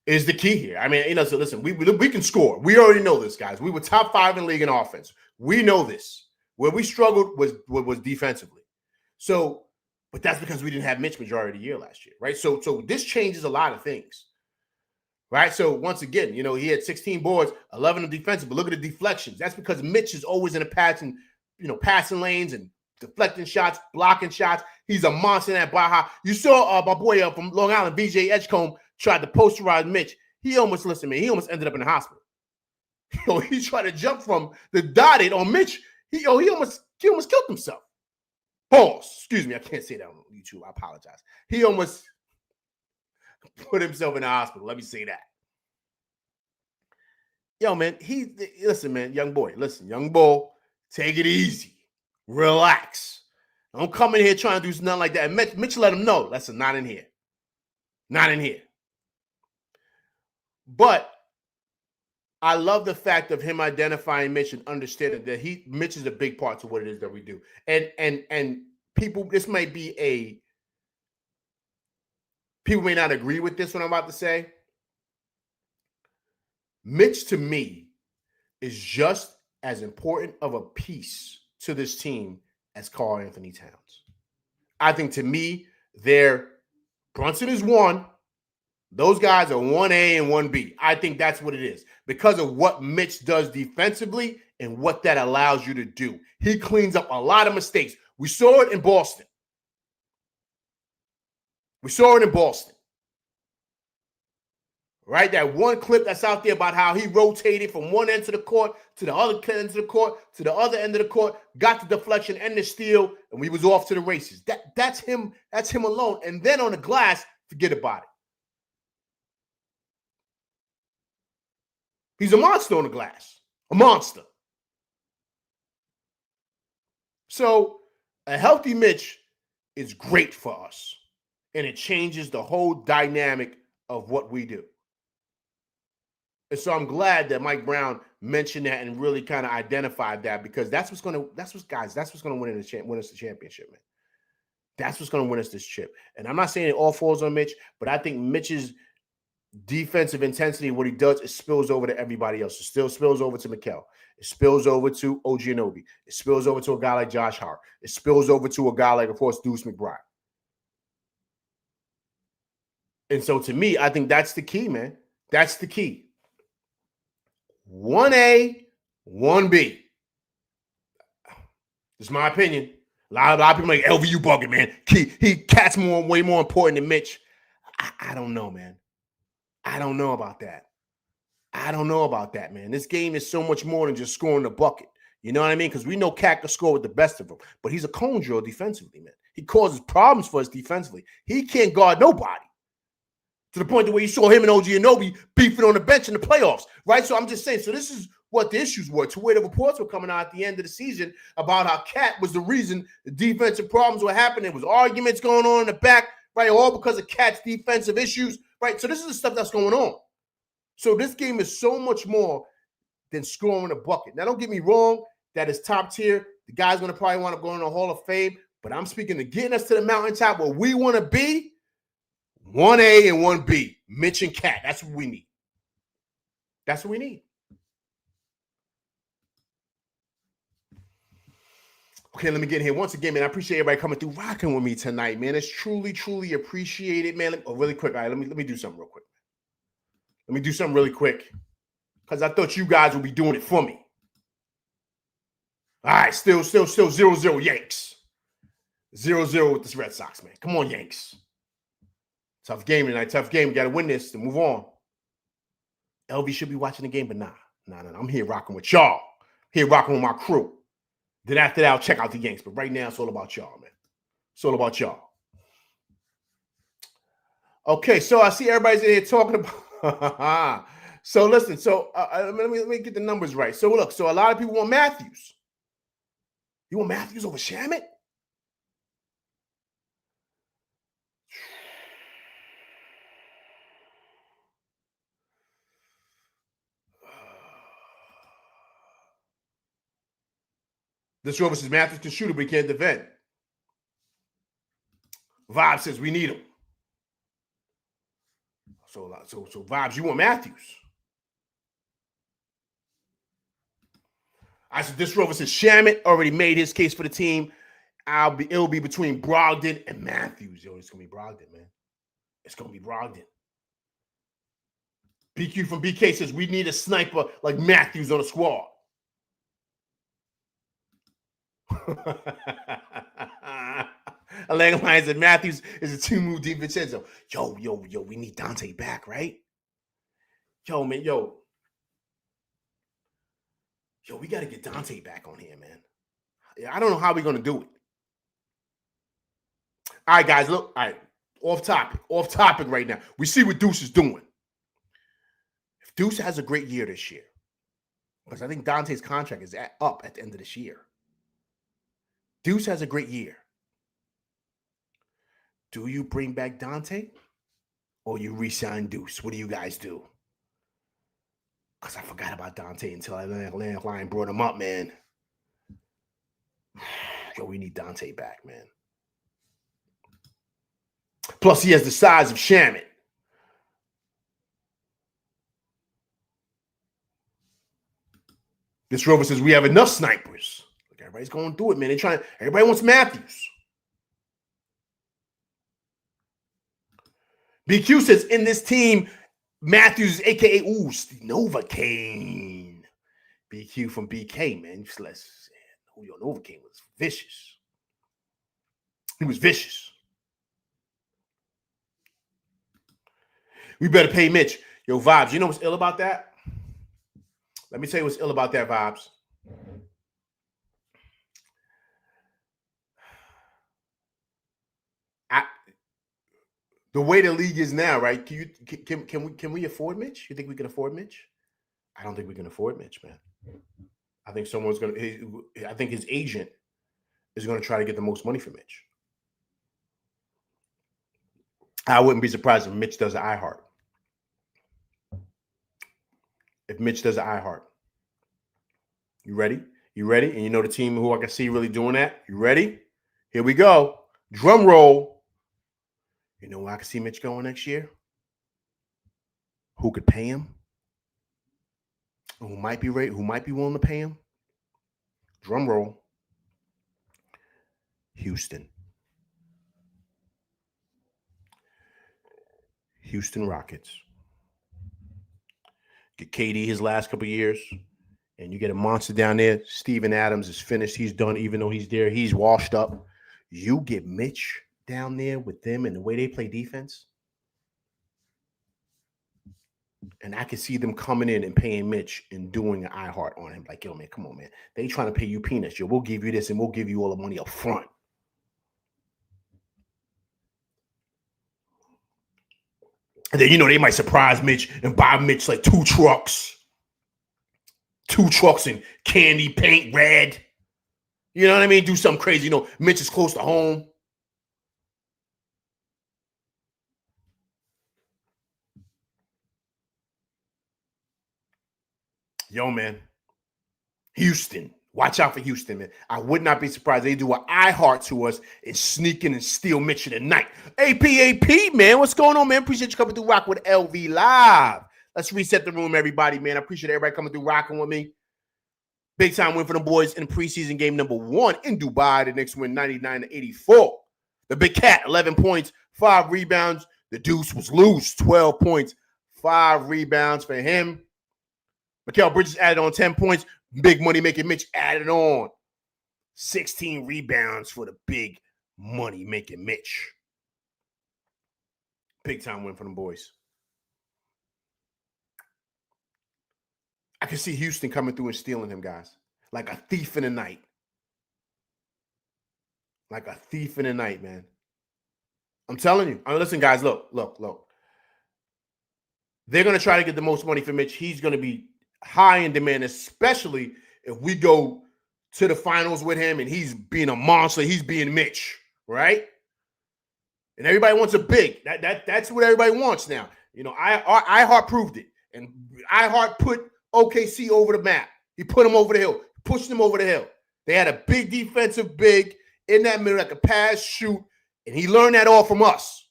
is the key here. I mean, so listen, we can score. We already know this, guys. We were top 5 in the league in offense. We know this. Where we struggled was defensively. So, but that's because we didn't have Mitch majority of the year last year, right? So this changes a lot of things, right? So once again, he had 16 boards, 11 of defensive, but look at the deflections. That's because Mitch is always in a passing lanes and deflecting shots, blocking shots. He's a monster in that Baja. You saw my boy from Long Island, BJ Edgecombe, tried to posterize Mitch. He almost ended up in the hospital. He tried to jump from the dotted on Mitch. He almost killed himself. Pause. Excuse me, I can't say that on YouTube. I apologize. He almost put himself in the hospital. Let me say that. Yo, man, listen, man, young boy, take it easy. Relax. Don't come in here trying to do nothing like that. And Mitch let him know. Listen, not in here. Not in here. But I love the fact of him identifying Mitch and understanding that Mitch is a big part to what it is that we do. And people, this might be people may not agree with this, what I'm about to say. Mitch, to me, is just as important of a piece to this team as Karl Anthony Towns. I think, to me, Brunson is 1. Those guys are 1A and 1B. I think that's what it is because of what Mitch does defensively and what that allows you to do. He cleans up a lot of mistakes. We saw it in Boston. Right? That one clip that's out there about how he rotated from one end of the court to the other end of the court to the other end of the court, got the deflection and the steal, and we was off to the races. That's him. That's him alone. And then on the glass, forget about it. He's a monster on the glass. A monster. So a healthy Mitch is great for us. And it changes the whole dynamic of what we do. And so I'm glad that Mike Brown mentioned that and really kind of identified that because that's what's going to win us the championship, man. That's what's going to win us this chip. And I'm not saying it all falls on Mitch, but I think Mitch's defensive intensity, what he does, it spills over to everybody else. It still spills over to Mikal. It spills over to OG Anunoby. It spills over to a guy like Josh Hart. It spills over to a guy like, of course, Deuce McBride. And so to me, I think that's the key, man. That's the key. 1A, 1B. It's my opinion. A lot of people like, LV, you bugging, man. Cat's way more important than Mitch. I don't know, man. I don't know about that, man. This game is so much more than just scoring the bucket. You know what I mean? Because we know Cat can score with the best of them, but he's a cone drill defensively, man. He causes problems for us defensively. He can't guard nobody. To the point that where you saw him and OG Anunoby beefing on the bench in the playoffs, right? So I'm just saying, so this is what the issues were, to where the reports were coming out at the end of the season about how Cat was the reason the defensive problems were happening. There was arguments going on in the back, right? All because of Cat's defensive issues, right? So this is the stuff that's going on. So this game is so much more than scoring a bucket. Now, don't get me wrong, that is top tier. The guy's going to probably want to go in the Hall of Fame, but I'm speaking to getting us to the mountaintop where we want to be. 1A and 1B, Mitch and Cat. That's what we need. That's what we need. Okay, let me get in here. Once again, man, I appreciate everybody coming through, rocking with me tonight, man. It's truly, truly appreciated, man. Really quick. All right, let me do something real quick. Let me do something really quick because I thought you guys would be doing it for me. All right, still 0-0 Yanks. 0-0 with this Red Sox, man. Come on, Yanks. Tough game tonight. Tough game. We got to win this to move on. LV should be watching the game, but nah. I'm here rocking with y'all. Here rocking with my crew. Then after that, I'll check out the Yanks. But right now, it's all about y'all, man. It's all about y'all. Okay, so I see everybody's in here talking about. So listen, so let me get the numbers right. So look, so a lot of people want Matthews. You want Matthews over Shamet? This Rover says Matthews can shoot it, but he can't defend. Vibe says we need him. So Vibes, you want Matthews? I said this Rover says Shamet already made his case for the team. It'll be between Brogdon and Matthews. Yo, it's gonna be Brogdon, man. It's gonna be Brogdon. BQ from BK says we need a sniper like Matthews on the squad. Atlanta Lions said Matthews is a two-move DiVincenzo. Yo, we need Dante back, right? Yo, man, yo, we got to get Dante back on here, man. I don't know how we're going to do it. All right, guys, look. All right, off topic right now. We see what Deuce is doing. If Deuce has a great year this year, because I think Dante's contract is up at the end of this year. Deuce has a great year. Do you bring back Dante or you re-sign Deuce? What do you guys do? Because I forgot about Dante until Atlantic Line brought him up, man. Yo, we need Dante back, man. Plus, he has the size of Shamet. This Rover says we have enough snipers. Look, everybody's going through it, man. Everybody wants Matthews. BQ says in this team, Matthews, aka Novocaine. BQ from BK, man. Novocaine was vicious. He was vicious. We better pay Mitch. Yo, Vibes, you know what's ill about that? Let me tell you what's ill about that, Vibes. The way the league is now, right? Can we afford Mitch? You think we can afford Mitch? I don't think we can afford Mitch, man. I think I think his agent is going to try to get the most money for Mitch. I wouldn't be surprised if Mitch does an iHeart. If Mitch does an iHeart. You ready? You ready? And you know the team who I can see really doing that? You ready? Here we go. Drum roll. You know where I can see Mitch going next year? Who could pay him? Who might be willing to pay him? Drum roll. Houston. Houston Rockets. Get KD his last couple of years, and you get a monster down there. Steven Adams is finished. He's done, even though he's there. He's washed up. You get Mitch down there with them and the way they play defense. And I can see them coming in and paying Mitch and doing an iHeart on him. Like, yo, man, come on, man. They trying to pay you peanuts. Yo, we'll give you this and we'll give you all the money up front. And then, they might surprise Mitch and buy Mitch like 2 trucks. 2 trucks and candy paint red. You know what I mean? Do something crazy. Mitch is close to home. Yo, man. Houston. Watch out for Houston, man. I would not be surprised. They do an iHeart to us and sneak in and steal Mitch tonight. AP, man. What's going on, man? Appreciate you coming through Rock with LV Live. Let's reset the room, everybody, man. I appreciate everybody coming through rocking with me. Big time win for the boys in preseason game number 1 in Dubai. The Knicks win 99-84. The Big Cat, 11 points, 5 rebounds. The Deuce was loose, 12 points, 5 rebounds for him. Mikal Bridges added on 10 points. Big money making Mitch added on 16 rebounds for the big money making Mitch. Big time win for them boys. I can see Houston coming through and stealing him, guys. Like a thief in the night. Like a thief in the night, man. I'm telling you. Listen, guys, look. They're going to try to get the most money for Mitch. He's going to be high in demand, especially if we go to the finals with him and he's being a monster. He's being Mitch, right? And everybody wants a big. That's what everybody wants now. You know, iHeart proved it. And iHeart put OKC over the map. He put them over the hill, pushed them over the hill. They had a big defensive big in that middle that could pass, shoot, and he learned that all from us.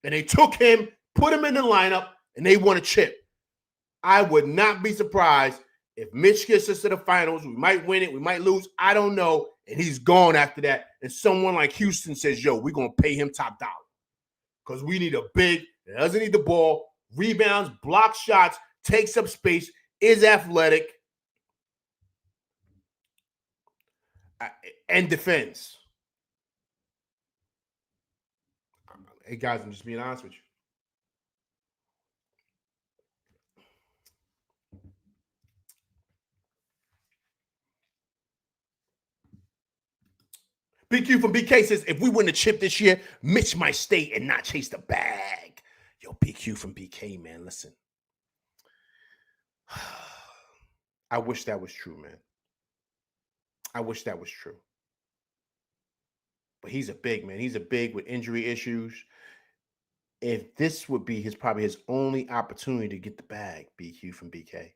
And they took him, put him in the lineup, and they won a chip. I would not be surprised if Mitch gets us to the finals. We might win it. We might lose. I don't know. And he's gone after that. And someone like Houston says, yo, we're going to pay him top dollar because we need a big that doesn't need the ball, rebounds, blocks shots, takes up space, is athletic, and defends. Hey, guys, I'm just being honest with you. BQ from BK says, if we win the chip this year, Mitch might stay and not chase the bag. Yo, BQ from BK, man, listen. I wish that was true, man. I wish that was true. But he's a big, man. He's a big with injury issues. If this would be probably his only opportunity to get the bag, BQ from BK.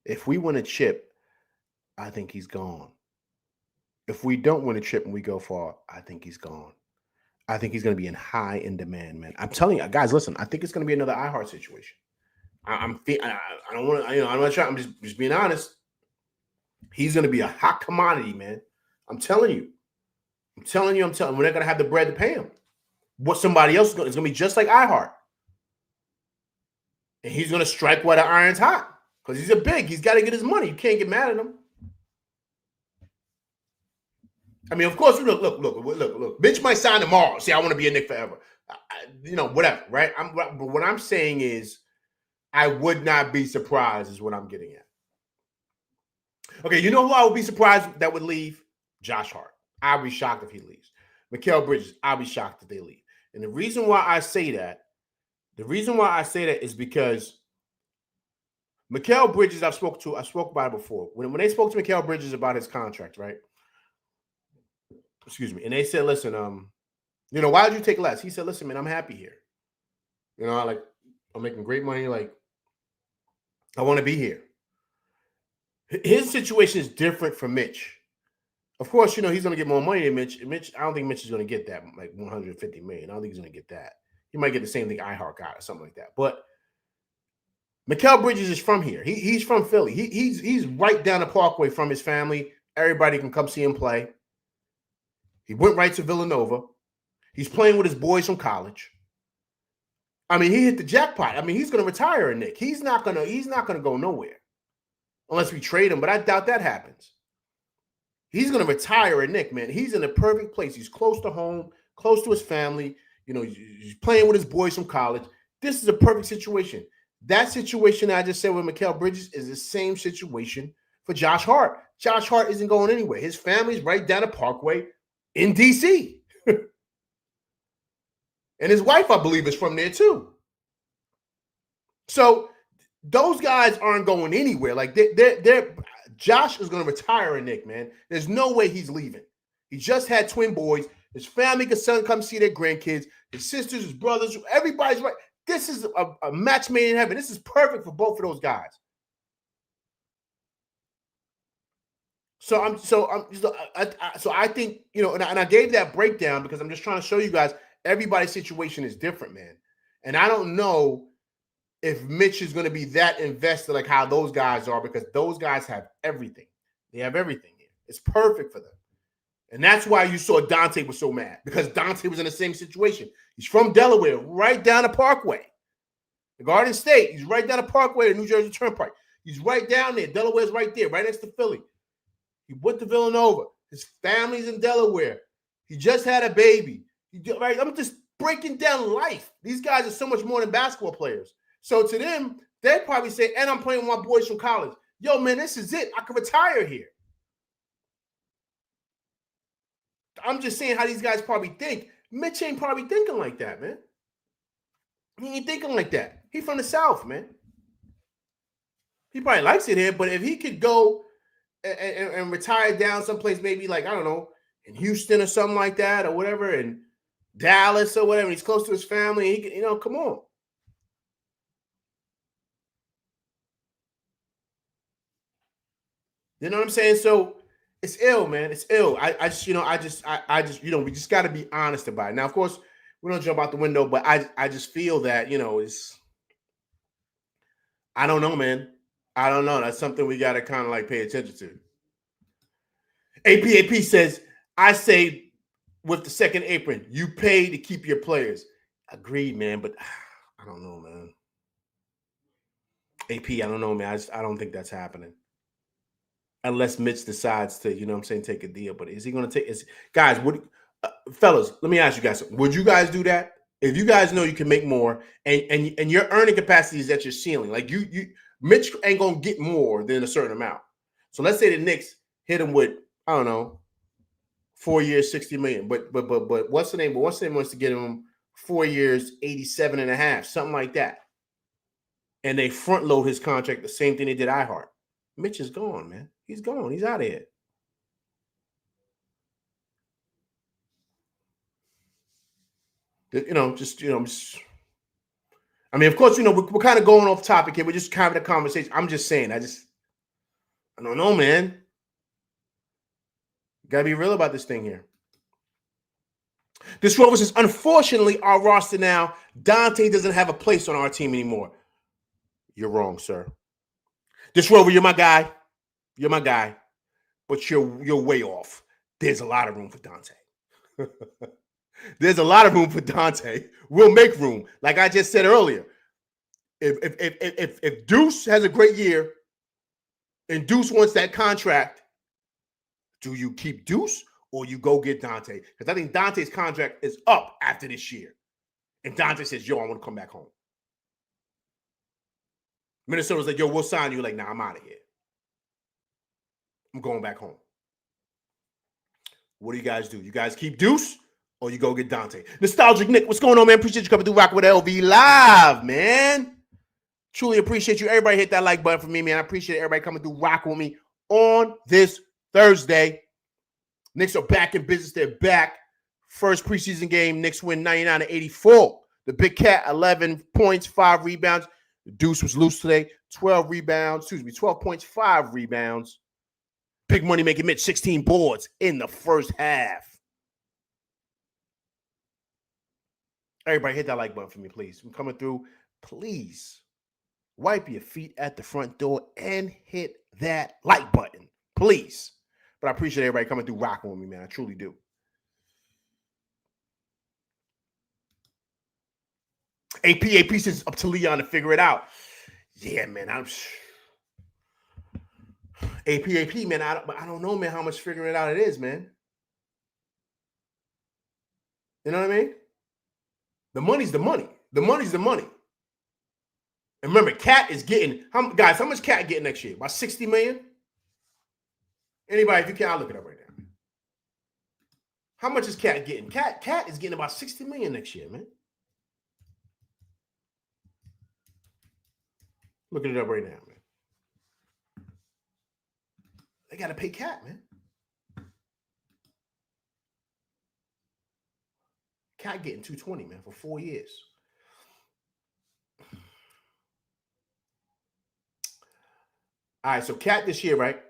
If we win a chip, I think he's gone. If we don't win a chip and we go far, I think he's gone. I think he's going to be in high in demand, man. I'm telling you, guys, listen, I think it's going to be another iHeart situation. I don't want to, I'm not trying. I'm just being honest. He's going to be a hot commodity, man. I'm telling you. We're not going to have the bread to pay him. What somebody else is going to be just like iHeart. And he's going to strike while the iron's hot because he's a big. He's got to get his money. You can't get mad at him. I mean, of course, look. Mitch might sign tomorrow. Say, I want to be a Knick forever. Whatever, right? But what I'm saying is, I would not be surprised is what I'm getting at. Okay, you know who I would be surprised that would leave? Josh Hart. I'd be shocked if he leaves. Mikal Bridges, I'll be shocked if they leave. And the reason why I say that is because Mikal Bridges, I spoke about it before. When they spoke to Mikal Bridges about his contract, right? Excuse me. And they said, listen, why did you take less? He said, listen, man, I'm happy here. I'm making great money. Like, I want to be here. His situation is different from Mitch. Of course, he's going to get more money than Mitch. I don't think Mitch is going to get that, like $150 million. I don't think he's going to get that. He might get the same thing iHeart got or something like that. But Mikal Bridges is from here. He's from Philly. He's right down the Parkway from his family. Everybody can come see him play. He went right to Villanova. He's playing with his boys from college. I mean, he hit the jackpot. I mean, he's going to retire a Knick. He's not going to go nowhere unless we trade him, but I doubt that happens. He's going to retire a Knick, man. He's in the perfect place. He's close to home, close to his family. He's playing with his boys from college. This is a perfect situation. That situation I just said with Mikal Bridges is the same situation for Josh Hart. Josh Hart isn't going anywhere. His family's right down the Parkway in D.C. And his wife, I believe, is from there too. So those guys aren't going anywhere. Like Josh is going to retire a Knick, man. There's no way he's leaving. He just had twin boys. His family can come see their grandkids. His sisters, his brothers, everybody's right. This is a match made in heaven. This is perfect for both of those guys. So I think, and I gave that breakdown because I'm just trying to show you guys everybody's situation is different, man. And I don't know if Mitch is going to be that invested like how those guys are, because those guys have everything. They have everything here. It's perfect for them. And that's why you saw Dante was so mad, because Dante was in the same situation. He's from Delaware, right down the Parkway. The Garden State, he's right down the Parkway, the New Jersey Turnpike. He's right down there. Delaware's right there, right next to Philly. He went to Villanova. His family's in Delaware. He just had a baby. Right? I'm just breaking down life. These guys are so much more than basketball players. So to them, they'd probably say, and I'm playing with my boys from college. Yo, man, this is it. I can retire here. I'm just saying how these guys probably think. Mitch ain't probably thinking like that, man. He ain't thinking like that. He from the South, man. He probably likes it here, but if he could go and retire down someplace, maybe like, I don't know, in Houston or something like that or whatever, in Dallas or whatever, he's close to his family, he can, come on. You know what I'm saying? So it's ill, man. It's ill. I just, we just got to be honest about it. Now, of course, we don't jump out the window, but I just feel that, I don't know, man. I don't know. That's something we got to kind of like pay attention to. AP says, I say with the second apron, you pay to keep your players. Agreed, man, but I don't know, man. AP, I don't know, man. I don't think that's happening. Unless Mitch decides to, take a deal. But is he going to take – guys, fellas, let me ask you guys something. Would you guys do that? If you guys know you can make more and your earning capacity is at your ceiling, like Mitch ain't going to get more than a certain amount. So let's say the Knicks hit him with, I don't know, 4 years, $60 million. But what's the name? But what's the name wants to get him 4 years, 87 and a half, something like that. And they front load his contract the same thing they did iHeart. Mitch is gone, man. He's gone. He's out of here. I mean, of course, we're kind of going off topic here. We're just having a conversation. I'm just saying, I don't know, man. Got to be real about this thing here. This Rover says, unfortunately, our roster now, Dante doesn't have a place on our team anymore. You're wrong, sir. This Rover, you're my guy. You're my guy. But you're way off. There's a lot of room for Dante. There's a lot of room for Dante. We'll make room. Like I just said earlier, if Deuce has a great year and Deuce wants that contract, do you keep Deuce or you go get Dante? Because I think Dante's contract is up after this year. And Dante says, yo, I want to come back home. Minnesota's like, yo, we'll sign you. Like, nah, I'm out of here. I'm going back home. What do you guys do? You guys keep Deuce or you go get Dante? Nostalgic Nick, what's going on, man? Appreciate you coming through Rock with LV Live, man. Truly appreciate you. Everybody hit that like button for me, man. I appreciate everybody coming through Rock with me on this Thursday. Knicks are back in business. They're back. First preseason game. Knicks win 99-84. The Big Cat, 11 points, 5 rebounds. The Deuce was loose today. 12 points, 5 rebounds. Big money making Mitch, 16 boards in the first half. Everybody hit that like button for me, please. I'm coming through. Please wipe your feet at the front door and hit that like button, please. But I appreciate everybody coming through rocking with me, man. I truly do. AP says up to Leon to figure it out. Yeah, man. AP, man. I don't know, man, how much figuring it out it is, man. You know what I mean? The money's the money. The money's the money. And remember, Cat is getting, how much Cat getting next year? About $60 million? Anybody, if you can, I'll look it up right now. How much is Cat getting? Cat is getting about $60 million next year, man. Looking it up right now, man. They got to pay Cat, man. Cat getting $220, man, for 4 years. All right, so Cat this year, right?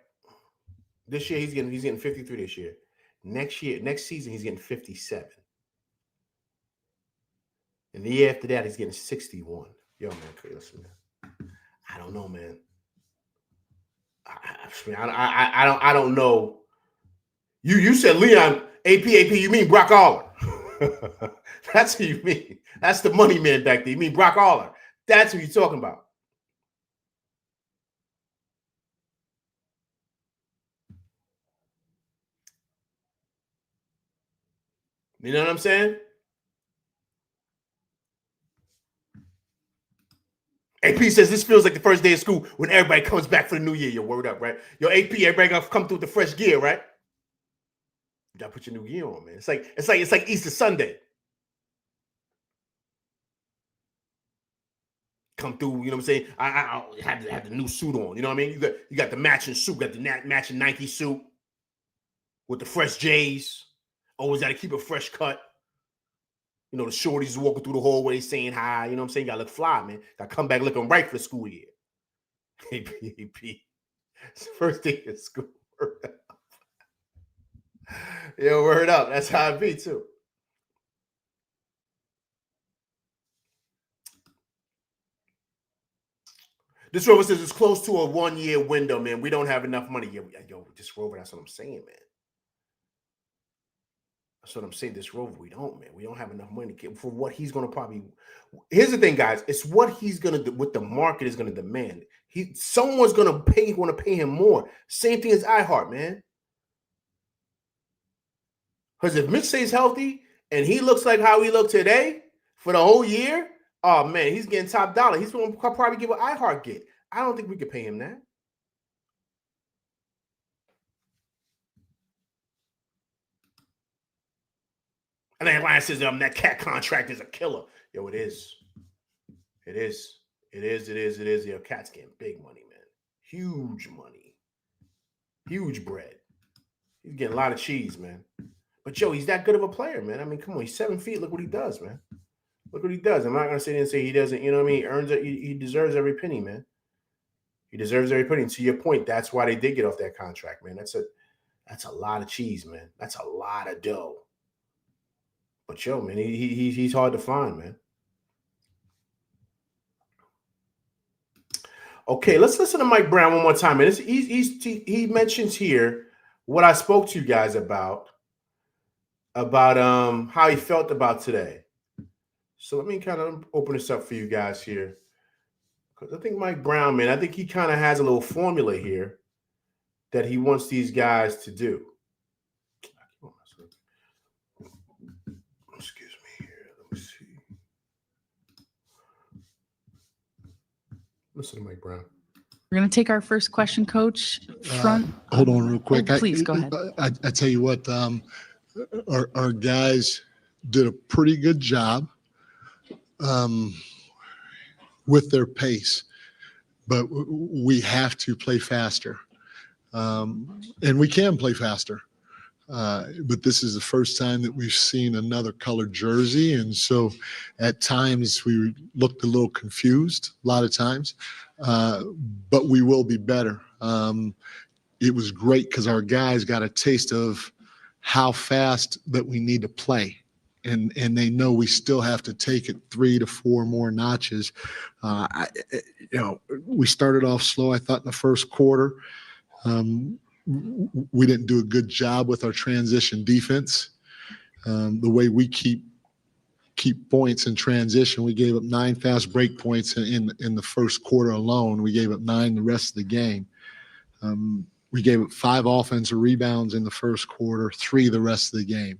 This year he's getting 53 this year. Next season, he's getting 57. And the year after that, he's getting 61. Yo, man, listen, man. I don't know, man. I don't know. You said Leon, AP, you mean Brock Aller. That's who you mean. That's the money man back there. You mean Brock Aller. That's who you're talking about. You know what I'm saying? AP says this feels like the first day of school when everybody comes back for the new year. Your word up, right? Yo, AP, everybody gonna come through with the fresh gear, right? You gotta put your new gear on, man. It's like Easter Sunday. Come through, you know what I'm saying? I have the new suit on. You know what I mean? You got the matching suit, got the matching Nike suit with the fresh J's. Always got to keep a fresh cut. You know, the shorties walking through the hallway saying hi. You know what I'm saying? You got to look fly, man. Got to come back looking right for the school year. Hey, P. It's the first day of school. Yo, word up. That's how it be, too. This Rover says it's close to a 1-year window, man. We don't have enough money. Yo, this Rover, that's what I'm saying, man. That's what I'm saying. This Rover, we don't, man. We don't have enough money for what he's going to probably. Here's the thing, guys. It's what he's going to do, what the market is going to demand. Someone's going to pay him more. Same thing as iHeart, man. Because if Mitch stays healthy and he looks like how he looked today for the whole year, oh, man, he's getting top dollar. He's going to probably give what iHeart get. I don't think we could pay him that. And then Ryan says that cat contract is a killer. Yo, it is. It is. It is. It is. It is. Yo, Cat's getting big money, man. Huge money. Huge bread. He's getting a lot of cheese, man. But, yo, he's that good of a player, man. I mean, come on. He's 7 feet. Look what he does, man. Look what he does. I'm not going to sit there and say he doesn't, you know what I mean? He earns it. He deserves every penny, man. He deserves every penny. And to your point, that's why they did get off that contract, man. That's a lot of cheese, man. That's a lot of dough. But yo, man, he's hard to find, man. Okay, let's listen to Mike Brown one more time. And he mentions here what I spoke to you guys about how he felt about today. So let me kind of open this up for you guys here. Because I think Mike Brown, man, I think he kind of has a little formula here that he wants these guys to do. Excuse me here. Let me see. Listen to Mike Brown. We're going to take our first question, Coach. Hold on real quick. Please go ahead. I tell you what, our guys did a pretty good job with their pace, but we have to play faster. And we can play faster. But this is the first time that we've seen another colored jersey. And so at times we looked a little confused, a lot of times, but we will be better. It was great because our guys got a taste of how fast that we need to play. And they know we still have to take it 3 to 4 more notches. We started off slow, I thought, in the first quarter. We didn't do a good job with our transition defense. The way we keep points in transition, we gave up 9 fast break points in the first quarter alone. We gave up 9 the rest of the game. We gave up 5 offensive rebounds in the first quarter, 3 the rest of the game.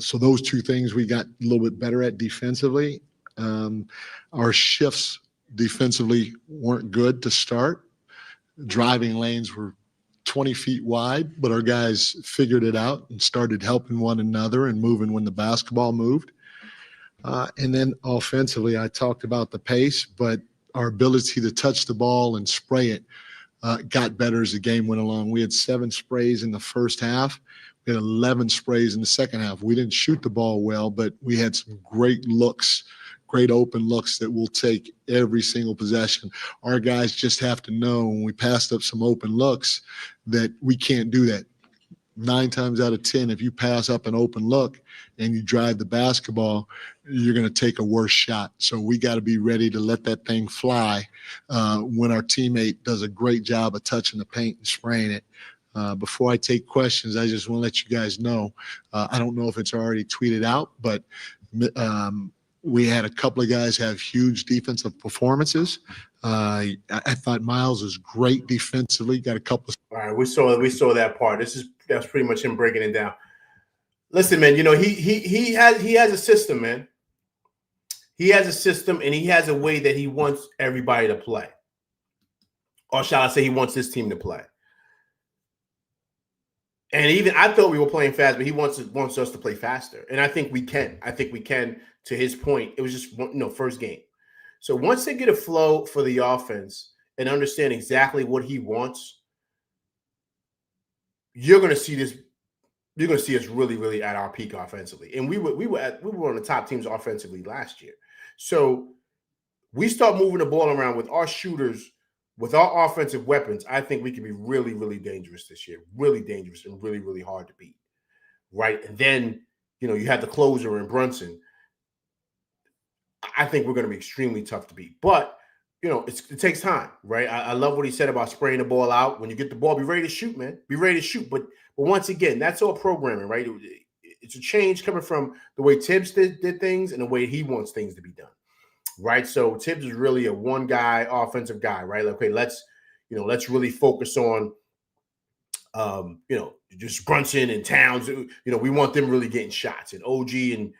So those 2 things we got a little bit better at defensively. Our shifts defensively weren't good to start. Driving lanes were 20 feet wide, but our guys figured it out and started helping one another and moving when the basketball moved. And then offensively, I talked about the pace, but our ability to touch the ball and spray it got better as the game went along. We had 7 sprays in the first half. We had 11 sprays in the second half. We didn't shoot the ball well, but we had some great looks, great open looks that we'll take every single possession. Our guys just have to know when we passed up some open looks that we can't do that. 9 times out of 10, if you pass up an open look and you drive the basketball, you're going to take a worse shot. So we got to be ready to let that thing fly when our teammate does a great job of touching the paint and spraying it. Before I take questions, I just want to let you guys know, I don't know if it's already tweeted out, but we had a couple of guys have huge defensive performances. I thought Miles was great defensively. Got a couple. All right, we saw that part. That's pretty much him breaking it down. Listen, man, he has a system, man. He has a system, and he has a way that he wants everybody to play. Or shall I say he wants his team to play. And even I thought we were playing fast, but he wants us to play faster. And I think we can. I think we can. To his point, it was just first game. So once they get a flow for the offense and understand exactly what he wants, you're going to see this. You're going to see us really, really at our peak offensively. And we were one of the top teams offensively last year. So we start moving the ball around with our shooters, with our offensive weapons. I think we can be really, really dangerous this year. Really dangerous and really, really hard to beat. Right. And then, you have the closer in Brunson. I think we're going to be extremely tough to beat. But, it takes time, right? I love what he said about spraying the ball out. When you get the ball, be ready to shoot, man. Be ready to shoot. But once again, that's all programming, right? It's a change coming from the way Tibbs did things and the way he wants things to be done, right? So Tibbs is really a one-guy offensive guy, right? Like, okay, let's really focus on, just Brunson and Towns. We want them really getting shots, and OG and,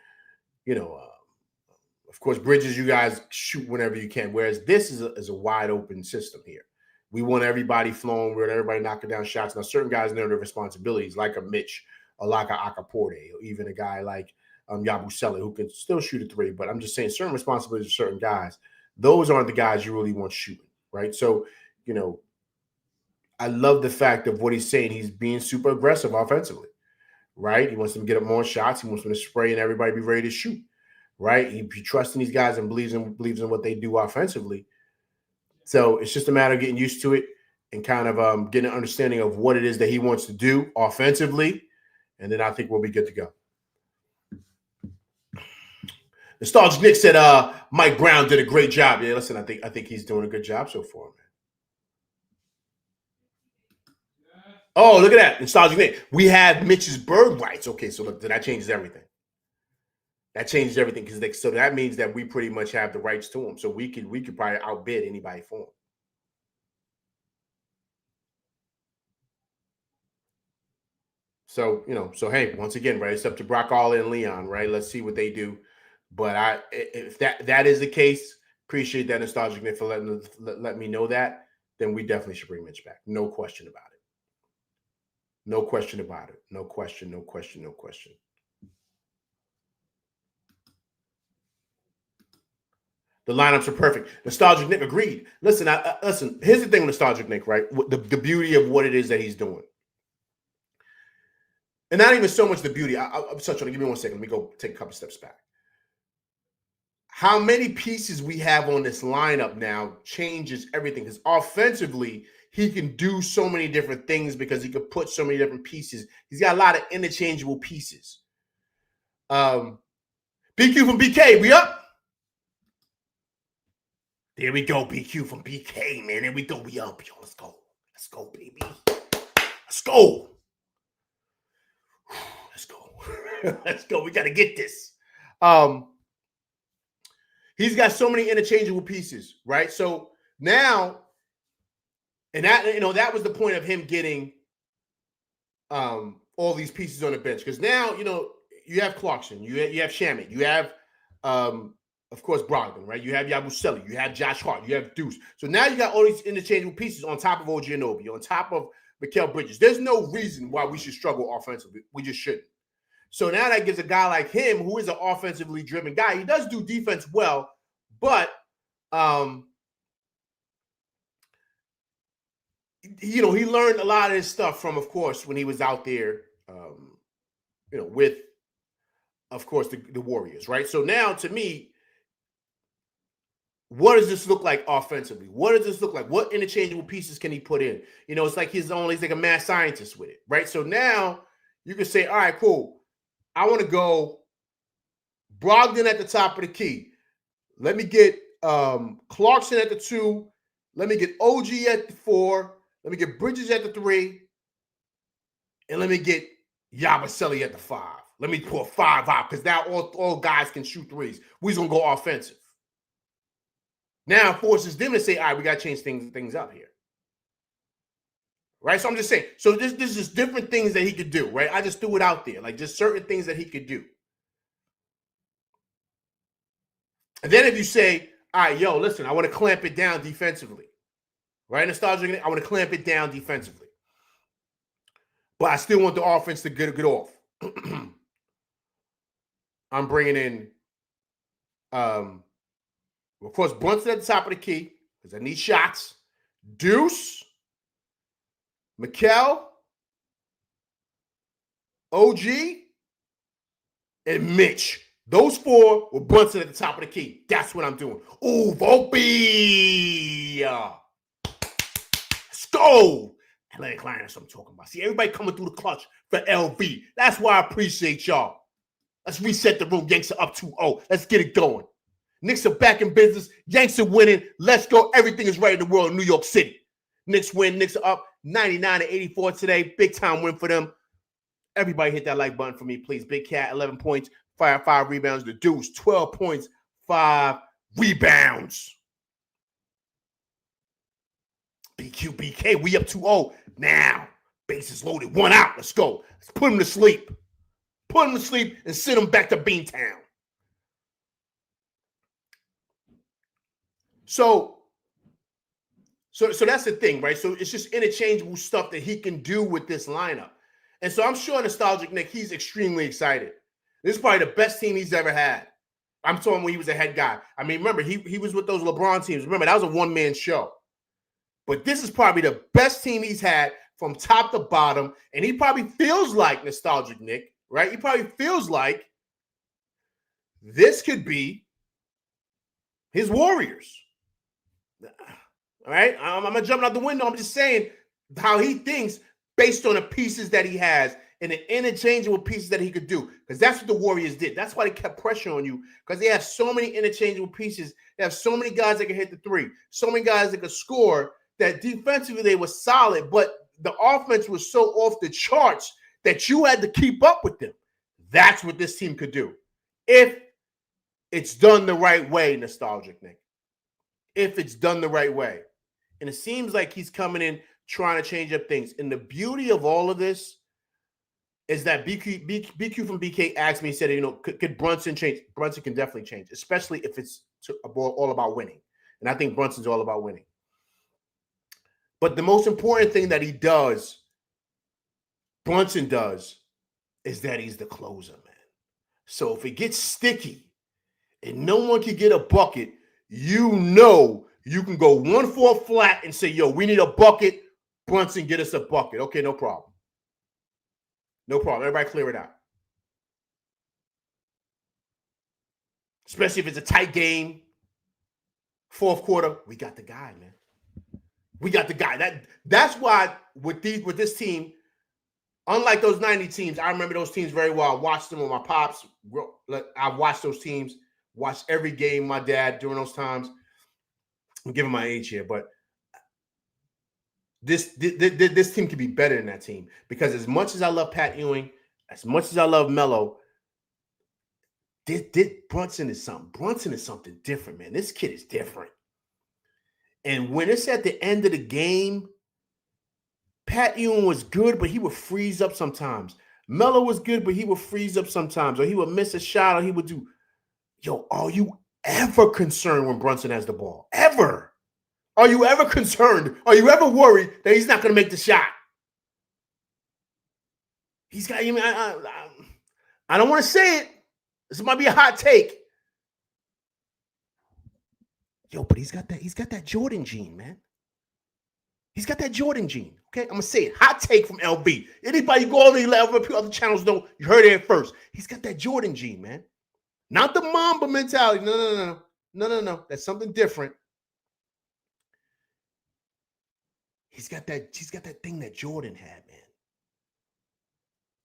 of course, Bridges, you guys shoot whenever you can. Whereas this is a wide open system here. We want everybody flowing. We want everybody knocking down shots. Now, certain guys know their responsibilities, like a Mitch or like a Akaporte, or even a guy like Yabusele, who can still shoot a three. But I'm just saying certain responsibilities of certain guys. Those aren't the guys you really want shooting, right? So, I love the fact of what he's saying. He's being super aggressive offensively, right? He wants them to get up more shots. He wants them to spray and everybody be ready to shoot. Right, he trusts in these guys and believes in what they do offensively. So it's just a matter of getting used to it and kind of getting an understanding of what it is that he wants to do offensively, and then I think we'll be good to go. Nostalgic Nick said, "Mike Brown did a great job." Yeah, listen, I think he's doing a good job so far, man. Oh, look at that, Nostalgic Nick. We have Mitch's bird rights. Okay, so look, that changes everything. That changes everything because so that means that we pretty much have the rights to him. So we could probably outbid anybody for him. So so hey, once again, right? It's up to Brock Aller and Leon, right? Let's see what they do. But if that is the case, appreciate that, Nostalgic Nick, for letting me know that. Then we definitely should bring Mitch back. No question about it. No question about it. No question. No question. No question. The lineups are perfect. Nostalgic Nick agreed. Listen, listen. Here's the thing with Nostalgic Nick, right? The beauty of what it is that he's doing, and not even so much the beauty. I'm touching on. Give me 1 second. Let me go take a couple steps back. How many pieces we have on this lineup now changes everything. Because offensively, he can do so many different things because he could put so many different pieces. He's got a lot of interchangeable pieces. BQ from BK, we up? There we go, BQ from BK, man. There we go. We up, yo. Let's go. Let's go, baby. Let's go. Let's go. Let's go. We got to get this. He's got so many interchangeable pieces, right? So now, and that, that was the point of him getting all these pieces on the bench. Because now, you have Clarkson, you have Shamet, you have of course, Brogdon, right? You have Yabusele, you have Josh Hart, you have Deuce. So now you got all these interchangeable pieces on top of OG Anunoby, on top of Mikal Bridges. There's no reason why we should struggle offensively. We just shouldn't. So now that gives a guy like him, who is an offensively driven guy, he does do defense well, but he learned a lot of his stuff from, of course, when he was out there, with, of course, the Warriors, right? So now, to me, what does this look like offensively? What does this look like? What interchangeable pieces can he put in? It's like he's like a mad scientist with it, right? So now you can say, all right, cool. I want to go Brogdon at the top of the key. Let me get Clarkson at the 2. Let me get OG at the 4. Let me get Bridges at the 3. And let me get Yabusele at the 5. Let me pull 5 out because now all guys can shoot threes. We're going to go offensive. Now it forces them to say, all right, we got to change things up here. Right? So I'm just saying. So this is different things that he could do, right? I just threw it out there. Like just certain things that he could do. And then if you say, all right, yo, listen, I want to clamp it down defensively. Right? Nostalgic, I want to clamp it down defensively. But I still want the offense to get off. I'm bringing in, of course, Brunson at the top of the key because I need shots. Deuce, Mikal, OG, and Mitch. Those four were Brunson at the top of the key. That's what I'm doing. Ooh, Volpe. Let's go. Athletic line, that's what I'm talking about. See, everybody coming through the clutch for LV. That's why I appreciate y'all. Let's reset the room. Yanks are up 2-0. Let's get it going. Knicks are back in business. Yanks are winning. Let's go. Everything is right in the world in New York City. Knicks win. Knicks are up 99-84 today. Big time win for them. Everybody hit that like button for me, please. Big Cat, 11 points, 5 rebounds. The Deuce, 12 points, 5 rebounds. BK, we up 2-0. Now, bases loaded, 1 out. Let's go. Let's put him to sleep. Put him to sleep and send him back to Beantown. So that's the thing, right? So it's just interchangeable stuff that he can do with this lineup. And so I'm sure Nostalgic Nick, he's extremely excited. This is probably the best team he's ever had. I'm talking when he was a head guy. I mean, remember, he was with those LeBron teams. Remember, that was a one-man show. But this is probably the best team he's had from top to bottom. And he probably feels like Nostalgic Nick, right? He probably feels like this could be his Warriors. All right? I'm not jumping out the window. I'm just saying how he thinks based on the pieces that he has and the interchangeable pieces that he could do. Because that's what the Warriors did. That's why they kept pressure on you, because they have so many interchangeable pieces. They have so many guys that can hit the three, so many guys that can score, that defensively they were solid, but the offense was so off the charts that you had to keep up with them. That's what this team could do if it's done the right way, Nostalgic Nick. If it's done the right way. And it seems like he's coming in trying to change up things. And the beauty of all of this is that BQ from BK asked me, he said, could Brunson change? Brunson can definitely change, especially if it's all about winning. And I think Brunson's all about winning. But the most important thing that Brunson does, is that he's the closer, man. So if it gets sticky and no one can get a bucket, you can go 1-4 flat and say, yo, we need a bucket. Brunson, get us a bucket. Okay, no problem. No problem. Everybody clear it out. Especially if it's a tight game. Fourth quarter, we got the guy, man. We got the guy. That's why with this team, unlike those 90 teams, I remember those teams very well. I watched them with my pops. I watched those teams, watched every game my dad during those times. I'm giving my age here, but this team could be better than that team, because as much as I love Pat Ewing, as much as I love Melo, Brunson is something. Brunson is something different, man. This kid is different. And when it's at the end of the game, Pat Ewing was good, but he would freeze up sometimes. Melo was good, but he would freeze up sometimes, or he would miss a shot, or he would do. Yo, are you ever concerned when Brunson has the ball? Ever? Are you ever concerned? Are you ever worried that he's not going to make the shot? He's got. I don't want to say it. This might be a hot take. Yo, but he's got that Jordan gene, man. He's got that Jordan gene. Okay, I'm gonna say it. Hot take from LB. Anybody go on the other channels know, you heard it first. He's got that Jordan gene, man. Not the Mamba mentality. No. That's something different. He's got that thing that Jordan had, man.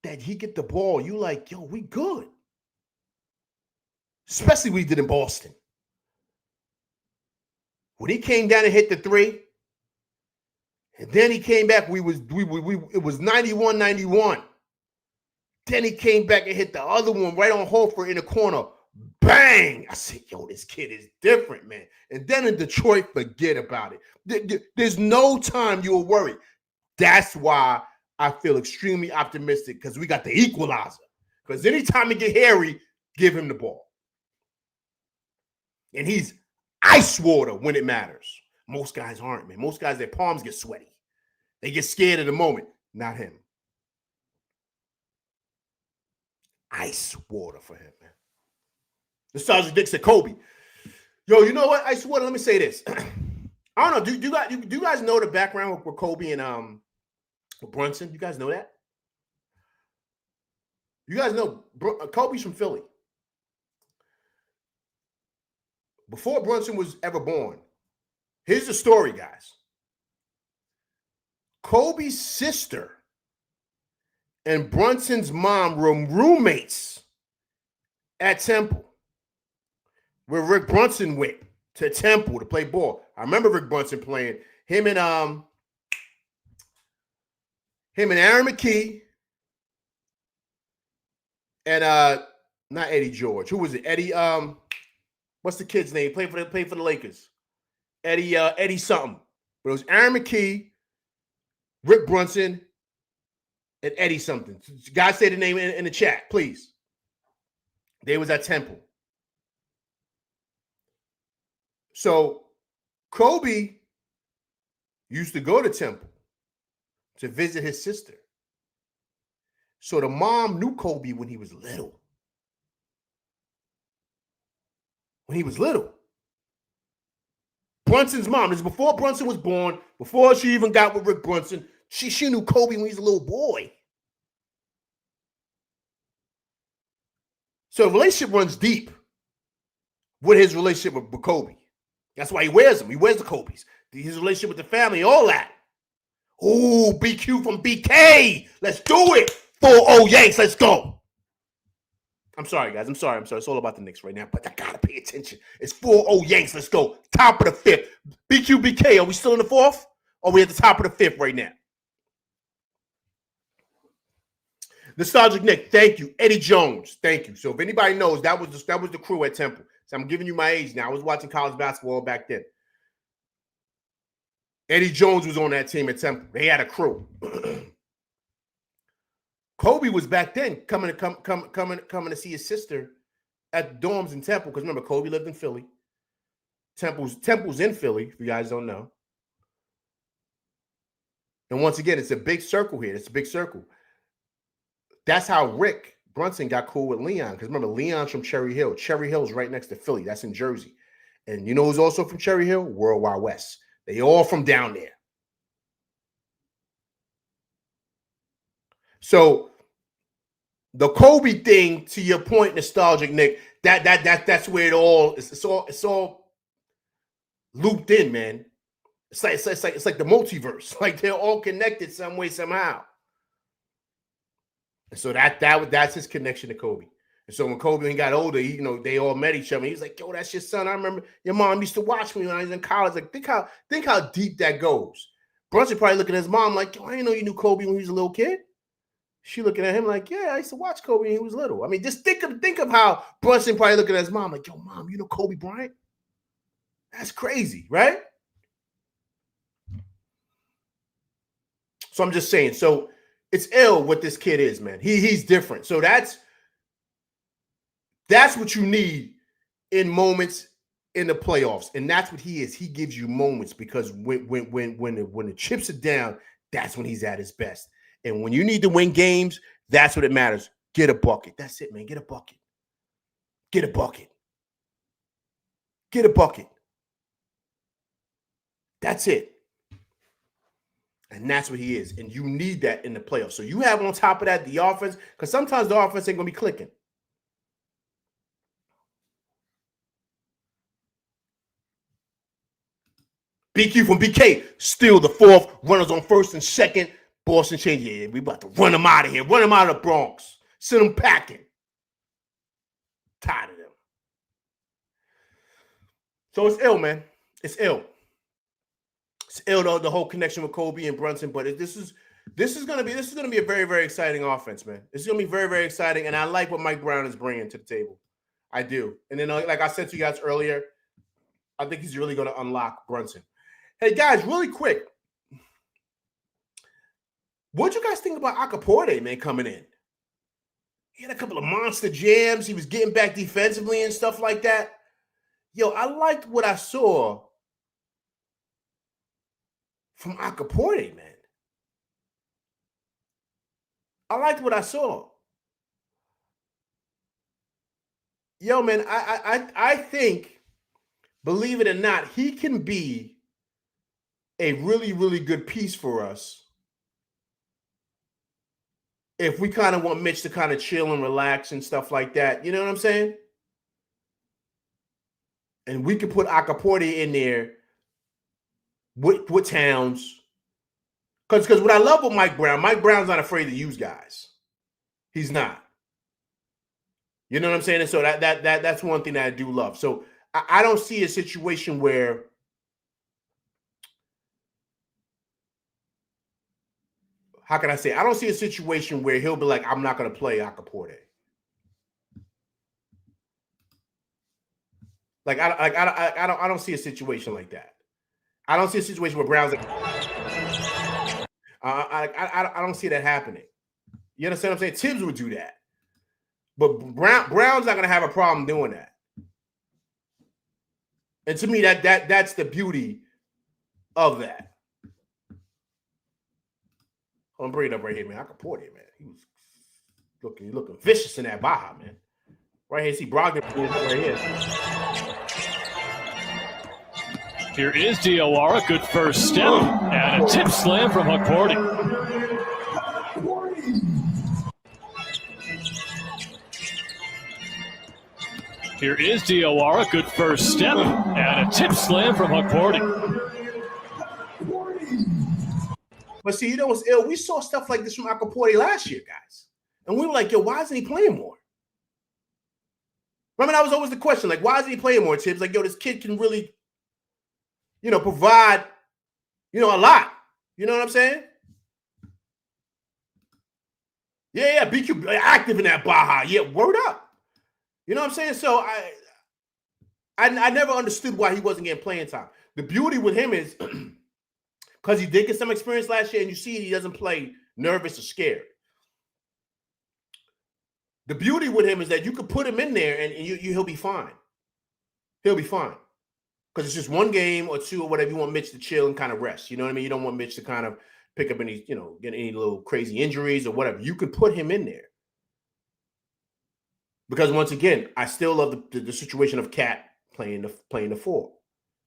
That he get the ball, you like, yo, we good. Especially what he did in Boston. When he came down and hit the three, and then he came back, it was 91-91. Then he came back and hit the other one right on Horford in the corner. Bang! I said, yo, this kid is different, man. And then in Detroit, forget about it. There's no time you'll worry. That's why I feel extremely optimistic, because we got the equalizer. Because anytime he get hairy, give him the ball. And he's ice water when it matters. Most guys aren't, man. Most guys, their palms get sweaty. They get scared at the moment. Not him. ice water for him, man. Nostalgic Dick said Kobe. Yo, you know what? Ice water. Let me say this. I don't know. Do you guys know the background with Kobe and Brunson? You guys know that? You guys know Kobe's from Philly. Before Brunson was ever born, here's the story, guys. Kobe's sister and Brunson's mom were roommates at Temple, where Rick Brunson went to Temple to play ball. I remember Rick Brunson playing. Him and Aaron McKee and not Eddie George. Who was it? Eddie what's the kid's name? Played for the Lakers. Eddie something. But it was Aaron McKee, Rick Brunson, and Eddie something. Guys, say the name in the chat, please. They was at Temple. So Kobe used to go to Temple to visit his sister. So the mom knew Kobe when he was little. Brunson's mom, this is before Brunson was born, before she even got with Rick Brunson, she knew Kobe when he was a little boy. So the relationship runs deep with his relationship with Kobe. That's why he wears them. He wears the Kobe's. His relationship with the family, all that. Ooh, BQ from BK. Let's do it. 4-0 Yanks. Let's go. I'm sorry, guys. I'm sorry. It's all about the Knicks right now, but I got to pay attention. It's 4-0 Yanks. Let's go. Top of the fifth. BQ, BK, are we still in the fourth? Or are we at the top of the fifth right now? Nostalgic Nick, thank you. Eddie Jones, thank you. So if anybody knows, that was the crew at Temple. So I'm giving you my age now. I was watching college basketball back then. Eddie Jones was on that team at Temple. They had a crew. Kobe was back then coming to see his sister at the dorms in Temple. Because remember, Kobe lived in Philly. Temple's in Philly, if you guys don't know. And once again, it's a big circle here. It's a big circle. That's how Rick Brunson got cool with Leon. Because remember, Leon's from Cherry Hill. Cherry Hill's right next to Philly. That's in Jersey. And you know who's also from Cherry Hill? World Wide West. They all from down there. So the Kobe thing, to your point, Nostalgic Nick, that's where it's all looped in, man. It's like the multiverse. Like they're all connected some way, somehow. And so that's his connection to Kobe. And so when Kobe got older, they all met each other. He was like, "Yo, that's your son. I remember your mom used to watch me when I was in college." Like, think how deep that goes. Brunson probably looking at his mom like, "Yo, I didn't know you knew Kobe when he was a little kid." She looking at him like, "Yeah, I used to watch Kobe when he was little." I mean, just think of how Brunson probably looking at his mom like, "Yo, mom, you know Kobe Bryant? That's crazy, right?" So I'm just saying. So it's ill what this kid is, man. He's different. So that's what you need in moments in the playoffs, and that's what he is. He gives you moments because when the chips are down, that's when he's at his best. And when you need to win games, that's what it matters. Get a bucket. That's it, man. Get a bucket. Get a bucket. Get a bucket. That's it. And that's what he is. And you need that in the playoffs. So you have on top of that the offense, because sometimes the offense ain't going to be clicking. BQ from BK, still the fourth. Runners on first and second. Boston change. Yeah, we about to run them out of here. Run them out of the Bronx. Send them packing. Tired of them. So it's ill, man. It's ill. It's ill, though, the whole connection with Kobe and Brunson. But this is gonna be a very, very exciting offense, man. This is gonna be very, very exciting, and I like what Mike Brown is bringing to the table. I do. And then, like I said to you guys earlier, I think he's really gonna unlock Brunson. Hey guys, really quick, what'd you guys think about Akaporte, man, coming in? He had a couple of monster jams. He was getting back defensively and stuff like that. Yo, I liked what I saw from Akaporte, man. I liked what I saw. yo, man, I think, believe it or not, he can be a really, really good piece for us if we kind of want Mitch to kind of chill and relax and stuff like that. You know what I'm saying? And we could put Akaporte in there with Towns. Because what I love with Mike Brown's not afraid to use guys. He's not. You know what I'm saying? And so that's one thing that I do love. So I don't see a situation where how can I say? I don't see a situation where he'll be like, I'm not going to play Akaporte. Like I don't see a situation like that. I don't see a situation where Brown's like, I don't see that happening. You understand what I'm saying? Tibbs would do that, but Brown's not going to have a problem doing that. And to me, that's the beauty of that. I'm bringing it up right here, man. Akaporte, man. He was looking vicious in that Baja, man. Right here, see Brogdon right here. Here is Diawara, good first step, and a tip slam from Akaporte. Here is Diawara, good first step, and a tip slam from Akaporte. But see, you know what's ill? We saw stuff like this from Akaporte last year, guys. And we were like, yo, why isn't he playing more? I mean, that was always the question. Like, why isn't he playing more, Tibbs? Like, yo, this kid can really, provide, a lot. You know what I'm saying? Yeah, BQ active in that Baja. Yeah, word up. You know what I'm saying? So I never understood why he wasn't getting playing time. The beauty with him is because he did get some experience last year, and you see he doesn't play nervous or scared. The beauty with him is that you could put him in there and he'll be fine. He'll be fine. Because it's just one game or two or whatever. You want Mitch to chill and kind of rest. You know what I mean? You don't want Mitch to kind of pick up any, get any little crazy injuries or whatever. You could put him in there. Because once again, I still love the situation of Cat playing the four.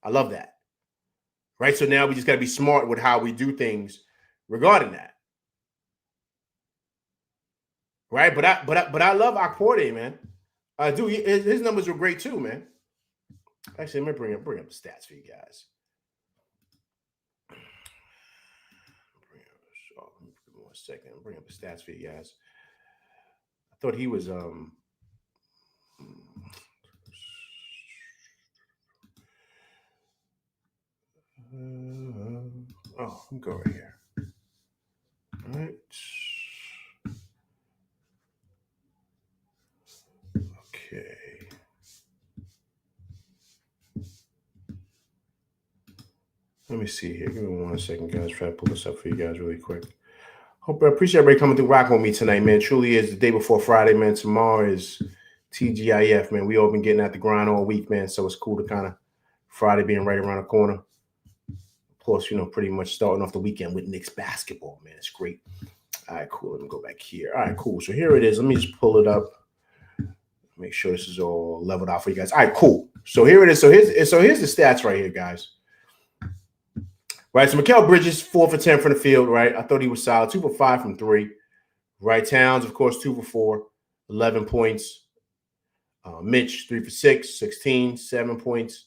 I love that. Right? So now we just got to be smart with how we do things regarding that. Right? But I love Akaporte, man. I do. His numbers were great too, man. Actually, let me bring up the stats for you guys. Give me 1 second. I'll bring up the stats for you guys. I thought he was oh, let me go right here. All right. Okay. Let me see here. Give me 1 second, guys. Try to pull this up for you guys really quick. I appreciate everybody coming through rocking with me tonight, man. Truly is the day before Friday, man. Tomorrow is TGIF, man. We all been getting at the grind all week, man. So it's cool to kind of Friday being right around the corner. Plus, pretty much starting off the weekend with Knicks basketball, man. It's great. All right, cool. Let me go back here. All right, cool. So here it is. Let me just pull it up. Make sure this is all leveled out for you guys. All right, cool. So here it is. So here's the stats right here, guys. Right, so Mikal Bridges, 4 for 10 from the field, right? I thought he was solid. 2 for 5 from 3. Right, Towns, of course, 2 for 4, 11 points. Mitch, 3 for 6, 16, 7 points.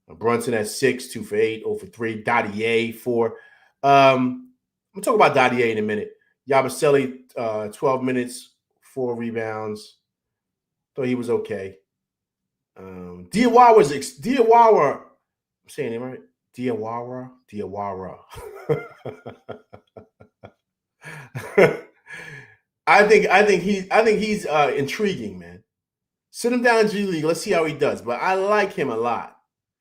Brunson at 6, 2 for 8, 0 for 3. Dadier, 4. I'm going to talk about Dadier in a minute. Yabusele, 12 minutes, 4 rebounds. Thought he was okay. Diawara, I'm saying it right? Diawara. I think he's intriguing, man. Sit him down in G League. Let's see how he does. But I like him a lot.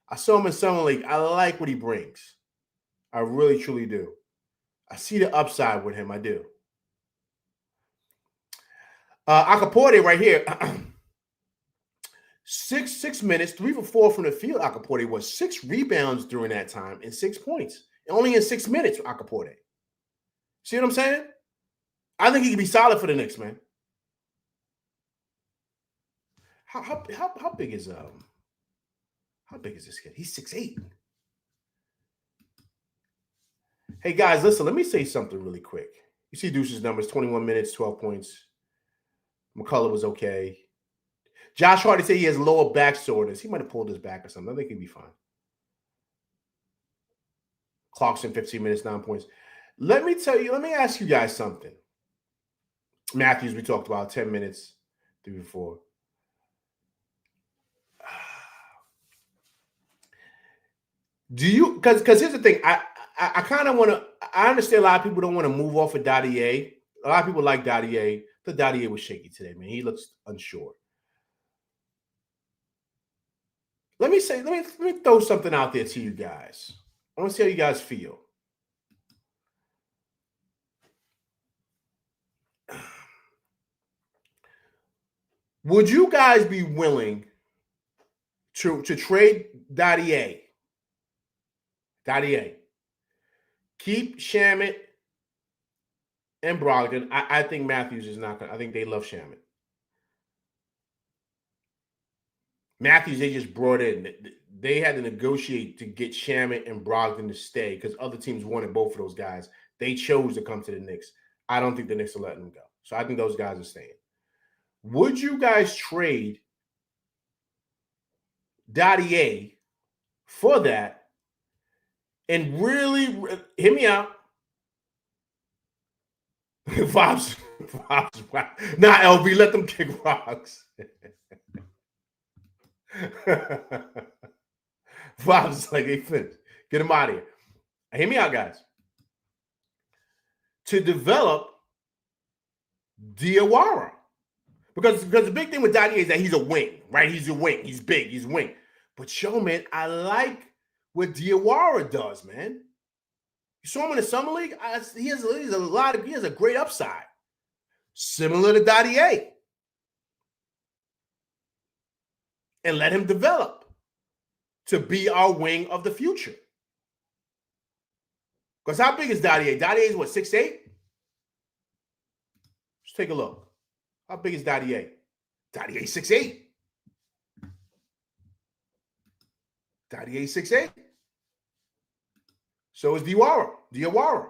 I saw him in Summer League. I like what he brings. I really, truly do. I see the upside with him. I do. Akaporte right here. 6 minutes, 3 for 4 from the field. Akaporte was 6 rebounds during that time and 6 points. Only in 6 minutes, Akaporte. See what I'm saying? I think he can be solid for the Knicks, man. How big is this kid? He's 6'8". Hey guys, listen, let me say something really quick. You see Deuce's numbers, 21 minutes, 12 points. McCullough was okay. Josh Hardy said he has lower back soreness. He might have pulled his back or something. I think he'd be fine. Clarkson, 15 minutes, 9 points. Let me ask you guys something. Matthews, we talked about 10 minutes, 3 or 4. Do you, because here's the thing, I kind of want to, I understand a lot of people don't want to move off of Dottier. A lot of people like Dottier. The Dottier was shaky today, man. He looks unsure. Let me throw something out there to you guys. I want to see how you guys feel. Would you guys be willing to trade Dottier? Keep Shamet and Brogdon. I think Matthews is not going to. I think they love Shamet. Matthews, they just brought in. They had to negotiate to get Shamet and Brogdon to stay because other teams wanted both of those guys. They chose to come to the Knicks. I don't think the Knicks are letting them go. So I think those guys are staying. Would you guys trade Dottier for that and really hear me out? Vibes. Nah, LB, let them kick rocks. Vibes is like, hey, Flint, get him out of here. Hear me out, guys. To develop Diawara. Because the big thing with Dottier is that he's a wing, right? He's a wing. He's big. He's a wing. But yo, man, I like what Diawara does, man. You saw him in the summer league. He has a great upside, similar to Dottier. And let him develop to be our wing of the future. Because how big is Dottier? Dottier is what, 6'8"? Let's take a look. How big is Dottier? Dottier 6'8". Dottier 6'8". So is Diawara.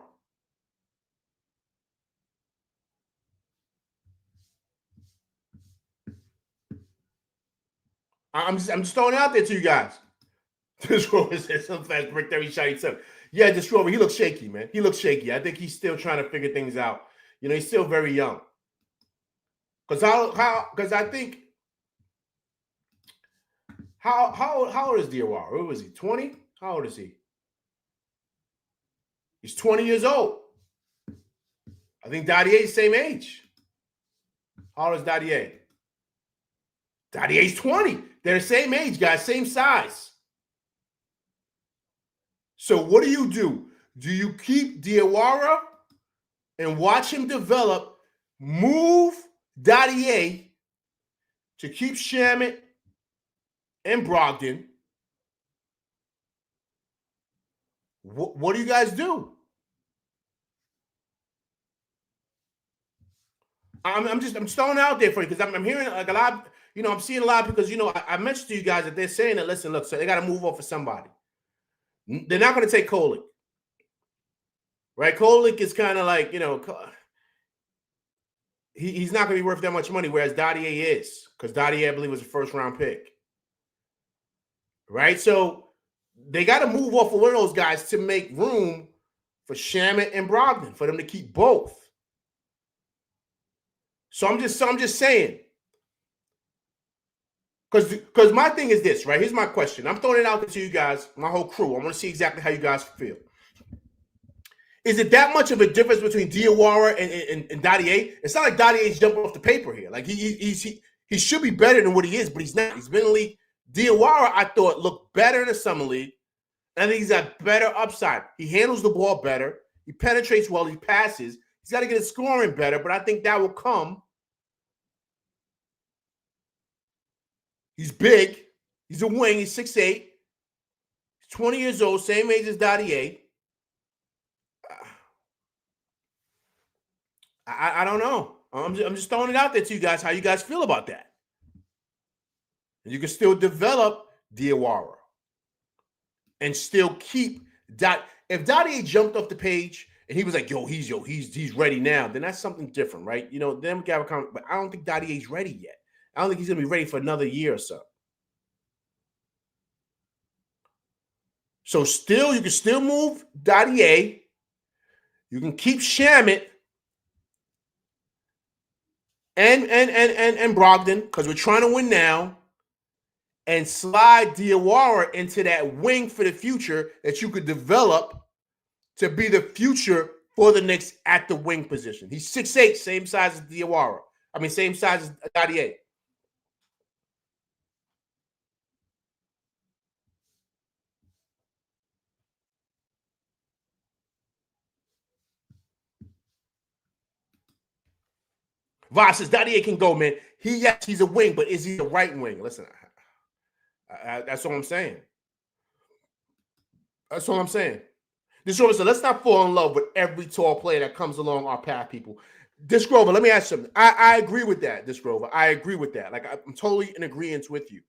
I'm just throwing it out there to you guys. Destroyer says some fast break every shot he took. Yeah, Destroyer, he looks shaky, man. He looks shaky. I think he's still trying to figure things out. You know, he's still very young. Because I think how old is Diawara? Who was he? 20? How old is he? He's 20 years old. I think Dottier's the same age. How old is Dottier? Dottier's 20. They're the same age, guys, same size. So what do? Do you keep Diawara and watch him develop, move Dottier to keep Shamet and Brogdon? What do you guys do? I'm just throwing it out there for you because I'm hearing like a lot. I'm seeing a lot because I mentioned to you guys that they're saying that listen, look, so they got to move off for somebody. They're not going to take Kolek, right? Kolek is kind of like he's not going to be worth that much money, whereas Dottier is, because Dottier, I believe, was a first-round pick. Right? So they got to move off of one of those guys to make room for Shamet and Brogdon, for them to keep both. So I'm just saying. Because my thing is this, right? Here's my question. I'm throwing it out there to you guys, my whole crew. I want to see exactly how you guys feel. Is it that much of a difference between Diawara and Dottier? It's not like Dottier's jumping off the paper here. Like he should be better than what he is, but he's not. He's been in the league. Diawara, I thought, looked better in the summer league. And I think he's got better upside. He handles the ball better. He penetrates well. He passes. He's got to get his scoring better, but I think that will come. He's big. He's a wing. He's 6'8". He's 20 years old, same age as Dottier. I don't know. I'm just throwing it out there to you guys, how you guys feel about that. You can still develop Diawara and still keep Dot. If Dottie jumped off the page and he was like, he's ready now, then that's something different, right? You know, then we can have a comment, but I don't think Dottie's ready yet. I don't think he's gonna be ready for another year or so. So still, you can still move Dottie. You can keep Shamit and Brogdon because we're trying to win now, and slide Diawara into that wing for the future that you could develop to be the future for the Knicks at the wing position. He's 6'8", same size as Diawara. I mean, same size as Dottie. Voss says Dottie can go, man. Yes, he's a wing, but is he a right wing? Listen, that's what I'm saying. That's what I'm saying. So let's not fall in love with every tall player that comes along our path, people. This Grover, let me ask you something. I agree with that, this Grover. I agree with that. Like, I'm totally in agreement with you.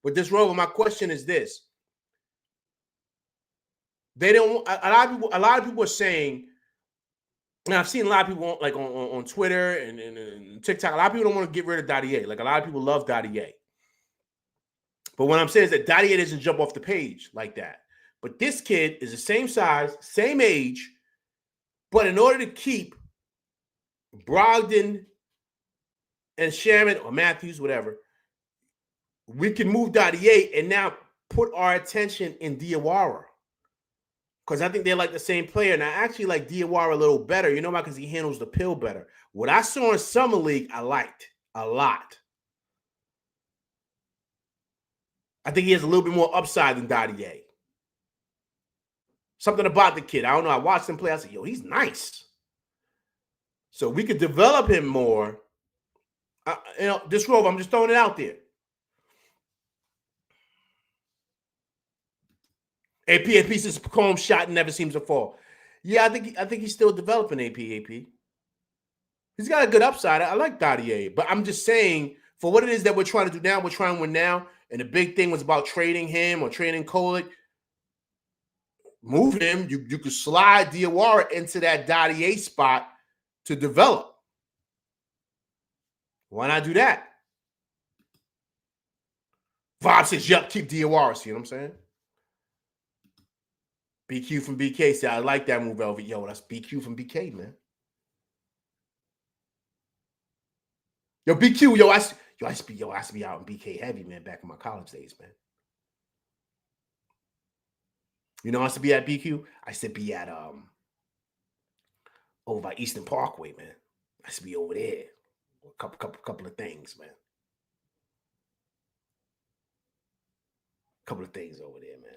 But this Grover, my question is this. They don't, a lot of people are saying, and I've seen a lot of people like on Twitter and TikTok, a lot of people don't want to get rid of Dottie. Like, a lot of people love Dottie. But what I'm saying is that Dottie doesn't jump off the page like that. But this kid is the same size, same age, but in order to keep Brogdon and Shamit or Matthews, whatever, we can move Dottie and now put our attention in Diawara. Because I think they're like the same player. And I actually like Diawara a little better. You know why? Because he handles the pill better. What I saw in Summer League, I liked a lot. I think he has a little bit more upside than Dottie. Something about the kid. I don't know. I watched him play. I said, yo, he's nice. So we could develop him more. This Grove, I'm just throwing it out there. AP says Combs shot and never seems to fall. Yeah, I think he's still developing AP. He's got a good upside. I like Dottie, but I'm just saying for what it is that we're trying to do now, we're trying to win now. And the big thing was about trading him or trading Kolek. Move him. You could slide Diawara into that Dottie spot to develop. Why not do that? Vob says, yup, keep Diawara. See what I'm saying? BQ from BK said, I like that move, Velvet. Yo, that's BQ from BK, man. Yo, BQ, I used to be out in BK heavy, man, back in my college days, man. You know, I used to be at BQ. I used to be at over by Eastern Parkway, man. I used to be over there. A couple of things, man. Couple of things over there, man.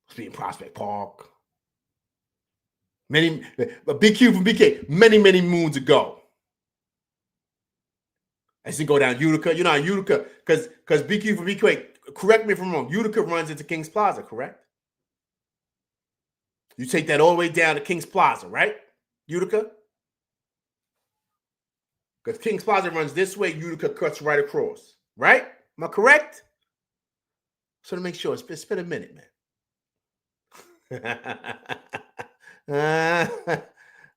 I used to be in Prospect Park. BQ from BK, many moons ago. I used to go down Utica. You know, Utica, because BQ from BK, correct me if I'm wrong, Utica runs into Kings Plaza, correct? You take that all the way down to Kings Plaza, right? Utica? Because Kings Plaza runs this way, Utica cuts right across, right? Am I correct? So to make sure, it's been a minute, man.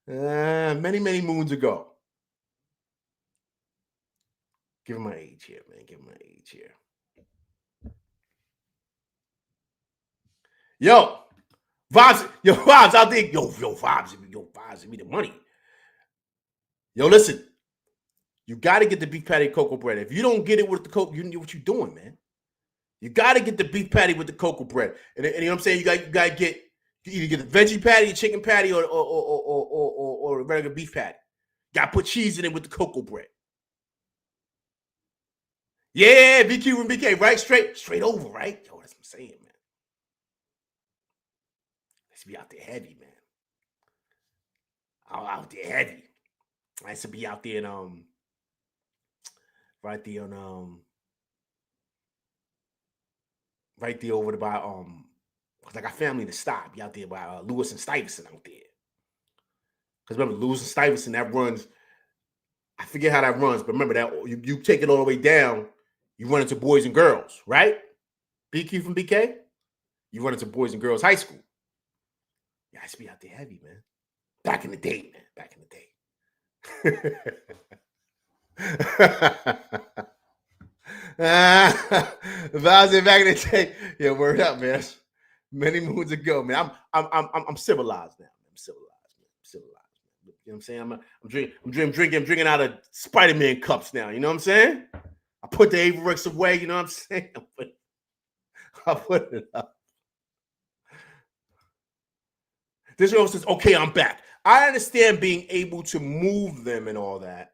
Many moons ago. Give him my age here, man. Give him my age here. Yo, Vibes out there. Yo, Vibes, give me the money. Yo, listen. You got to get the beef patty cocoa bread. If you don't get it with the cocoa, you know what you're doing, man. You got to get the beef patty with the cocoa bread. And you know what I'm saying? You got to get, you either get the veggie patty, the chicken patty, or a regular beef patty. Got to put cheese in it with the cocoa bread. Yeah, BQ and BK, right? Straight over, right? Yo, that's what I'm saying, man. Let's be out there heavy, man. Out there heavy. I used to be out there in right there over by because I got family in the stop. Be out there by Lewis and Stuyvesant out there. Because remember, Lewis and Stuyvesant, that runs. I forget how that runs, but remember that you take it all the way down You run into boys and girls, right? BQ from BK. You run into boys and girls high school. Yeah, I used to be out there heavy, man. Back in the day, man. Back in the day. If I was in back in the day, yeah, word up, man. Many moons ago, man. I'm civilized now. I'm civilized, man. I'm civilized. You know what I'm saying? I'm drinking out of Spider-Man cups now. You know what I'm saying? I put the Avericks away. You know what I'm saying? I put it up. This girl says, okay, I'm back. I understand being able to move them and all that.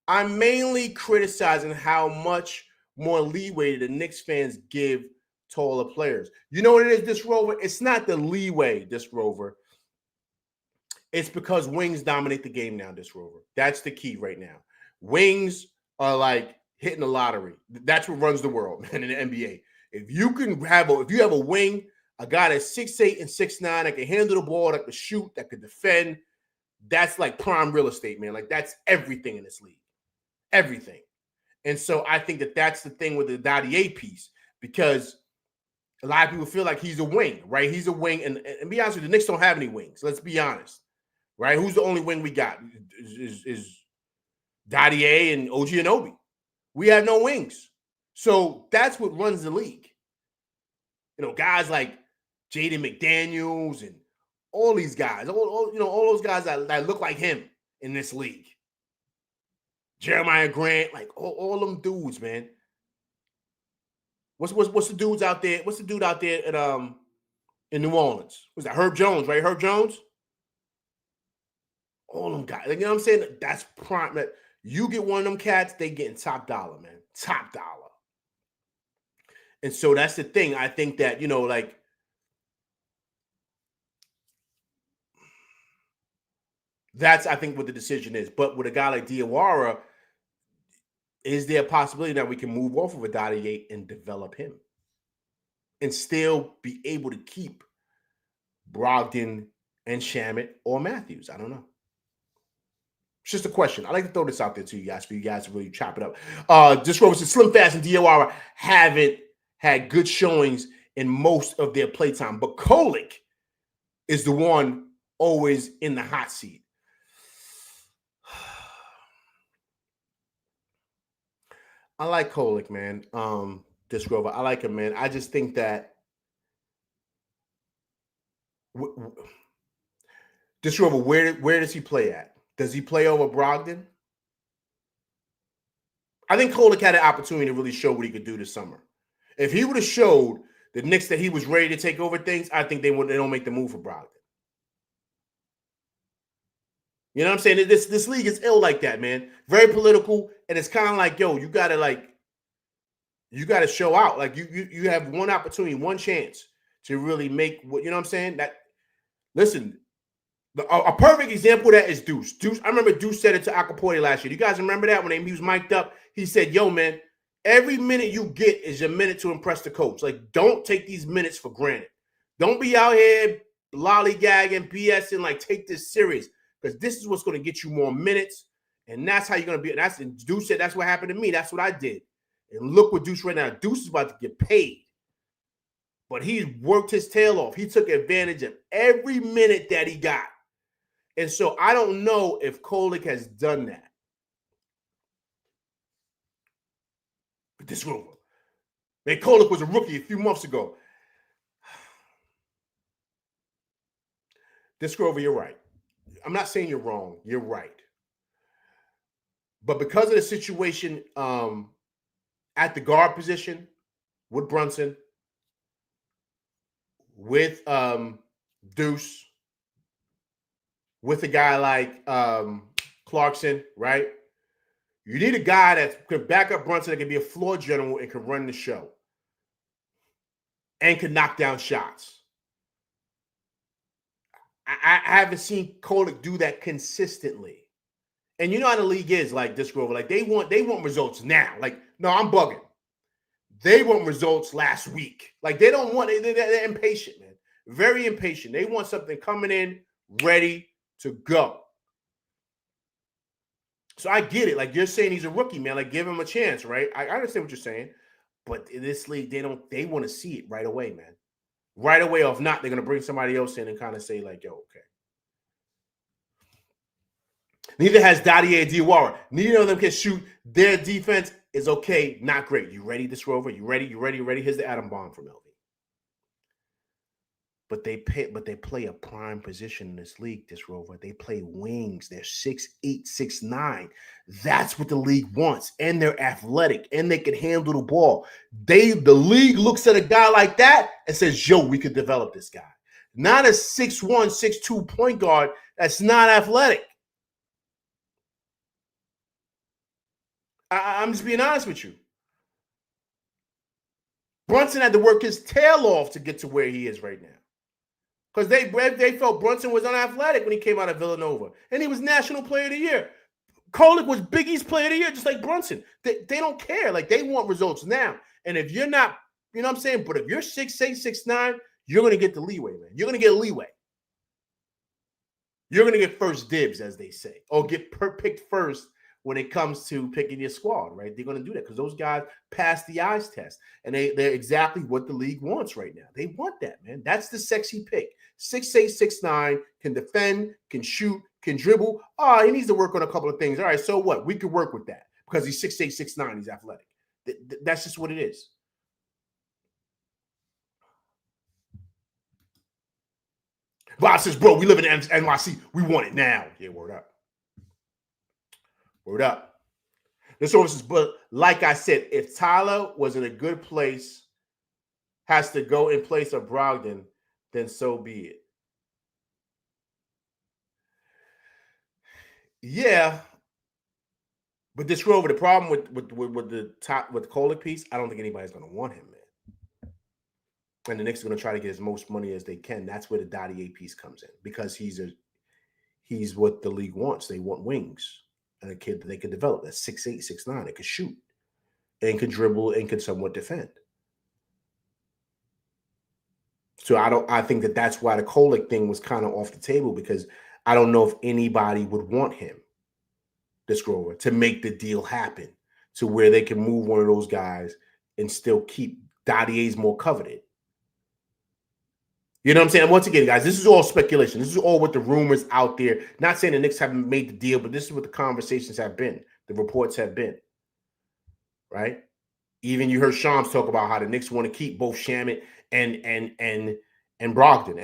I'm mainly criticizing how much more leeway the Knicks fans give taller players. You know what it is, this Rover? It's not the leeway, this Rover. It's because wings dominate the game now, this Rover. That's the key right now. Wings are like hitting the lottery. That's what runs the world, man, in the NBA. If you have a wing, a guy that's 6'8" and 6'9", that can handle the ball, that can shoot, that can defend, that's like prime real estate, man. Like, that's everything in this league. Everything. And so I think that that's the thing with the Dadier piece, because a lot of people feel like he's a wing, right? He's a wing. And be honest with you, the Knicks don't have any wings. Let's be honest, right? Who's the only wing we got? Is Dadier and OG Anunoby. We have no wings. So that's what runs the league. You know, guys like Jaden McDaniels and all these guys, all those guys that look like him in this league. Jeremiah Grant, like all them dudes, man. What's the dudes out there? What's the dude out there at in New Orleans? Was that Herb Jones, right? Herb Jones? All them guys. Like, you know what I'm saying? That's prime. That you get one of them cats, they getting top dollar, man. Top dollar. And so that's the thing. I think that, like, that's, I think, what the decision is. But with a guy like Diawara, is there a possibility that we can move off of a Dadier and develop him and still be able to keep Brogdon and Shamet or Matthews? I don't know. It's just a question. I like to throw this out there to you guys for you guys to really chop it up. This Robinson, Slim Fast, and Diawara haven't had good showings in most of their playtime, but Kolek is the one always in the hot seat. I like Kolek, man. This Grover, I like him, man. I just think that this Grover, where does he play at? Does he play over Brogdon? I think Kolek had an opportunity to really show what he could do this summer. If he would have showed the Knicks that he was ready to take over things, I think they don't make the move for Brogdon. You know what I'm saying? This league is ill like that, man. Very political, and it's kind of like, yo, you gotta show out. Like you have one opportunity, one chance to really make what, you know what I'm saying? That, listen, a perfect example of that is Deuce. I remember Deuce said it to Acapulco last year. You guys remember that when he was mic'd up? He said, yo, man, every minute you get is your minute to impress the coach. Like, don't take these minutes for granted. Don't be out here lollygagging, BSing, like, take this serious, because this is what's going to get you more minutes, and that's how you're going to be. And Deuce said that's what happened to me. That's what I did. And look what Deuce right now. Deuce is about to get paid. But he worked his tail off. He took advantage of every minute that he got. And so I don't know if Kolek has done that. But this Rover, man, Kolek was a rookie a few months ago. This Grover, you're right. I'm not saying you're wrong. You're right. But because of the situation at the guard position with Brunson, with Deuce, with a guy like Clarkson, right? You need a guy that can back up Brunson, that can be a floor general and can run the show and can knock down shots. I haven't seen Kolek do that consistently. And you know how the league is, like, this Grover. Like, they want results now. Like, no, I'm bugging. They want results last week. Like, they don't want, they're impatient, man. Very impatient. They want something coming in ready to go. So I get it. Like, you're saying he's a rookie, man. Like, give him a chance, right? I understand what you're saying. But in this league, they want to see it right away, man. Right away. Or if not, they're going to bring somebody else in and kind of say, like, yo, okay. Neither has Dadier and Diawara. Neither of them can shoot. Their defense is okay, not great. You ready, this Rover? You ready? Here's the atom bomb from LV. But they play a prime position in this league, this Rover. They play wings. They're 6'8", 6'9". That's what the league wants. And they're athletic. And they can handle the ball. The league looks at a guy like that and says, yo, we could develop this guy. Not a 6'1", 6'2" point guard that's not athletic. I'm just being honest with you. Brunson had to work his tail off to get to where he is right now. Because they felt Brunson was unathletic when he came out of Villanova. And he was National Player of the Year. Kolek was Big East Player of the Year, just like Brunson. They don't care. Like, they want results now. And if you're not, you know what I'm saying? But if you're 6'8", 6'9", you're going to get the leeway, man. You're going to get leeway. You're going to get first dibs, as they say. Or get picked first when it comes to picking your squad, right? They're going to do that because those guys pass the eyes test. And they're exactly what the league wants right now. They want that, man. That's the sexy pick. 6'8", 6'9", can defend, can shoot, can dribble. Oh, he needs to work on a couple of things. All right, so what? We could work with that because he's 6'8", 6'9", he's athletic. That's just what it is. Bob says, bro, we live in NYC. We want it now. Yeah, word up. Word up. This is, but like I said, if Tyler was in a good place, has to go in place of Brogdon, then so be it. Yeah. But this Rover, the problem with the Kolek piece, I don't think anybody's going to want him, man. And the Knicks are going to try to get as most money as they can. That's where the Dadier piece comes in because he's what the league wants. They want wings. And a kid that they can develop that's 6'8", 6'9", that can shoot and can dribble and can somewhat defend. So I think that's why the Kolek thing was kind of off the table because I don't know if anybody would want him, this Grover, to make the deal happen to where they can move one of those guys and still keep Dadier's more coveted. You know what I'm saying? And once again, guys, this is all speculation. This is all what the rumors out there. Not saying the Knicks haven't made the deal, but this is what the conversations have been. The reports have been. Right? Even you heard Shams talk about how the Knicks want to keep both Shamet and Brogdon.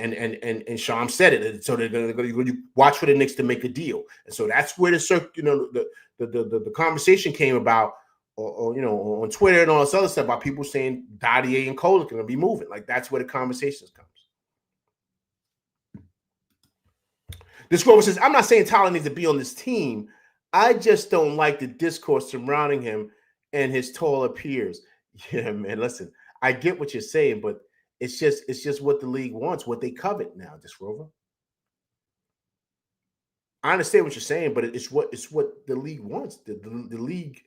And Shams said it. So they're going to watch for the Knicks to make a deal. And so that's where the conversation came about, or on Twitter and all this other stuff about people saying Dadier and Kolek are going to be moving. Like, that's where the conversations come. This Grover says, I'm not saying Tyler needs to be on this team. I just don't like the discourse surrounding him and his taller peers. Yeah, man, listen, I get what you're saying, but it's just what the league wants, what they covet now, this Grover. I understand what you're saying, but it's what the league wants. The league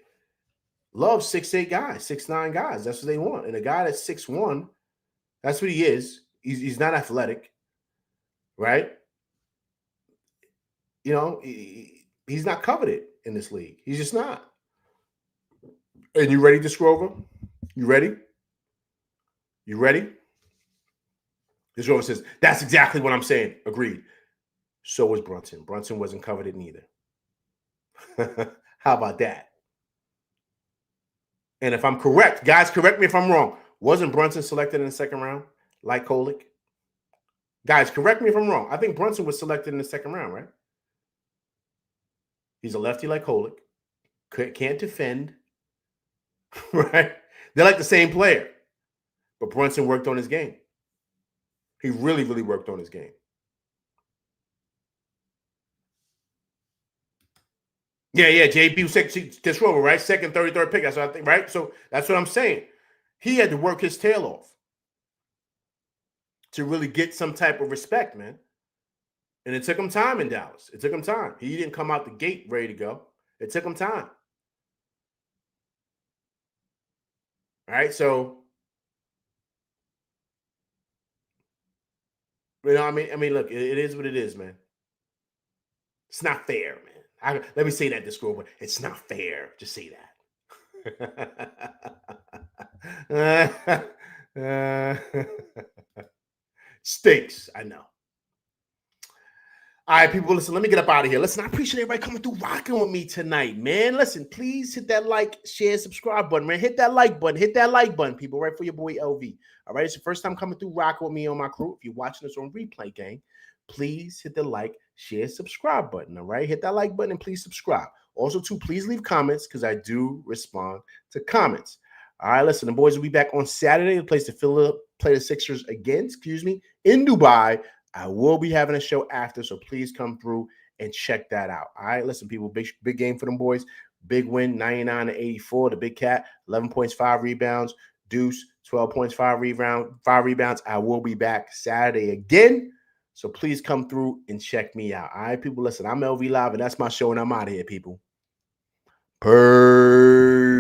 loves 6'8" guys, 6'9" guys. That's what they want. And a guy that's 6'1", that's what he is. He's not athletic, right? You know, he's not coveted in this league. He's just not. And you ready to scroll over? You ready? You ready? This Rover says, that's exactly what I'm saying. Agreed. So was Brunson. Brunson wasn't coveted neither. How about that? And if I'm correct, guys, correct me if I'm wrong. Wasn't Brunson selected in the second round like Kolek? Guys, correct me if I'm wrong. I think Brunson was selected in the second round, right? He's a lefty like Kolek. Can't defend. Right? They're like the same player. But Brunson worked on his game. He really, really worked on his game. Yeah, JP was this Rover, right? Second, 33rd pick. That's what I think, right? So that's what I'm saying. He had to work his tail off to really get some type of respect, man. And it took him time in Dallas. It took him time. He didn't come out the gate ready to go. It took him time. All right, so I mean, look, it is what it is, man. It's not fair, man. Let me say that to school, but it's not fair. Just say that. Stinks, I know. All right, people, listen, let me get up out of here. Listen, I appreciate everybody coming through rocking with me tonight, man. Listen, please hit that like, share, subscribe button, man. Hit that like button. Hit that like button, people, right for your boy LV. All right, it's your first time coming through rocking with me on my crew. If you're watching this on replay, gang, please hit the like, share, subscribe button, all right? Hit that like button and please subscribe. Also, too, please leave comments because I do respond to comments. All right, listen, the boys will be back on Saturday to play the Sixers again, in Dubai. I will be having a show after, so please come through and check that out. All right, listen, people, big game for them boys. Big win, 99-84. The Big Cat, 11 points, 5 rebounds. Deuce, 12 points, 5 rebounds. I will be back Saturday again, so please come through and check me out. All right, people, listen, I'm LV Live, and that's my show, and I'm out of here, people. Peace.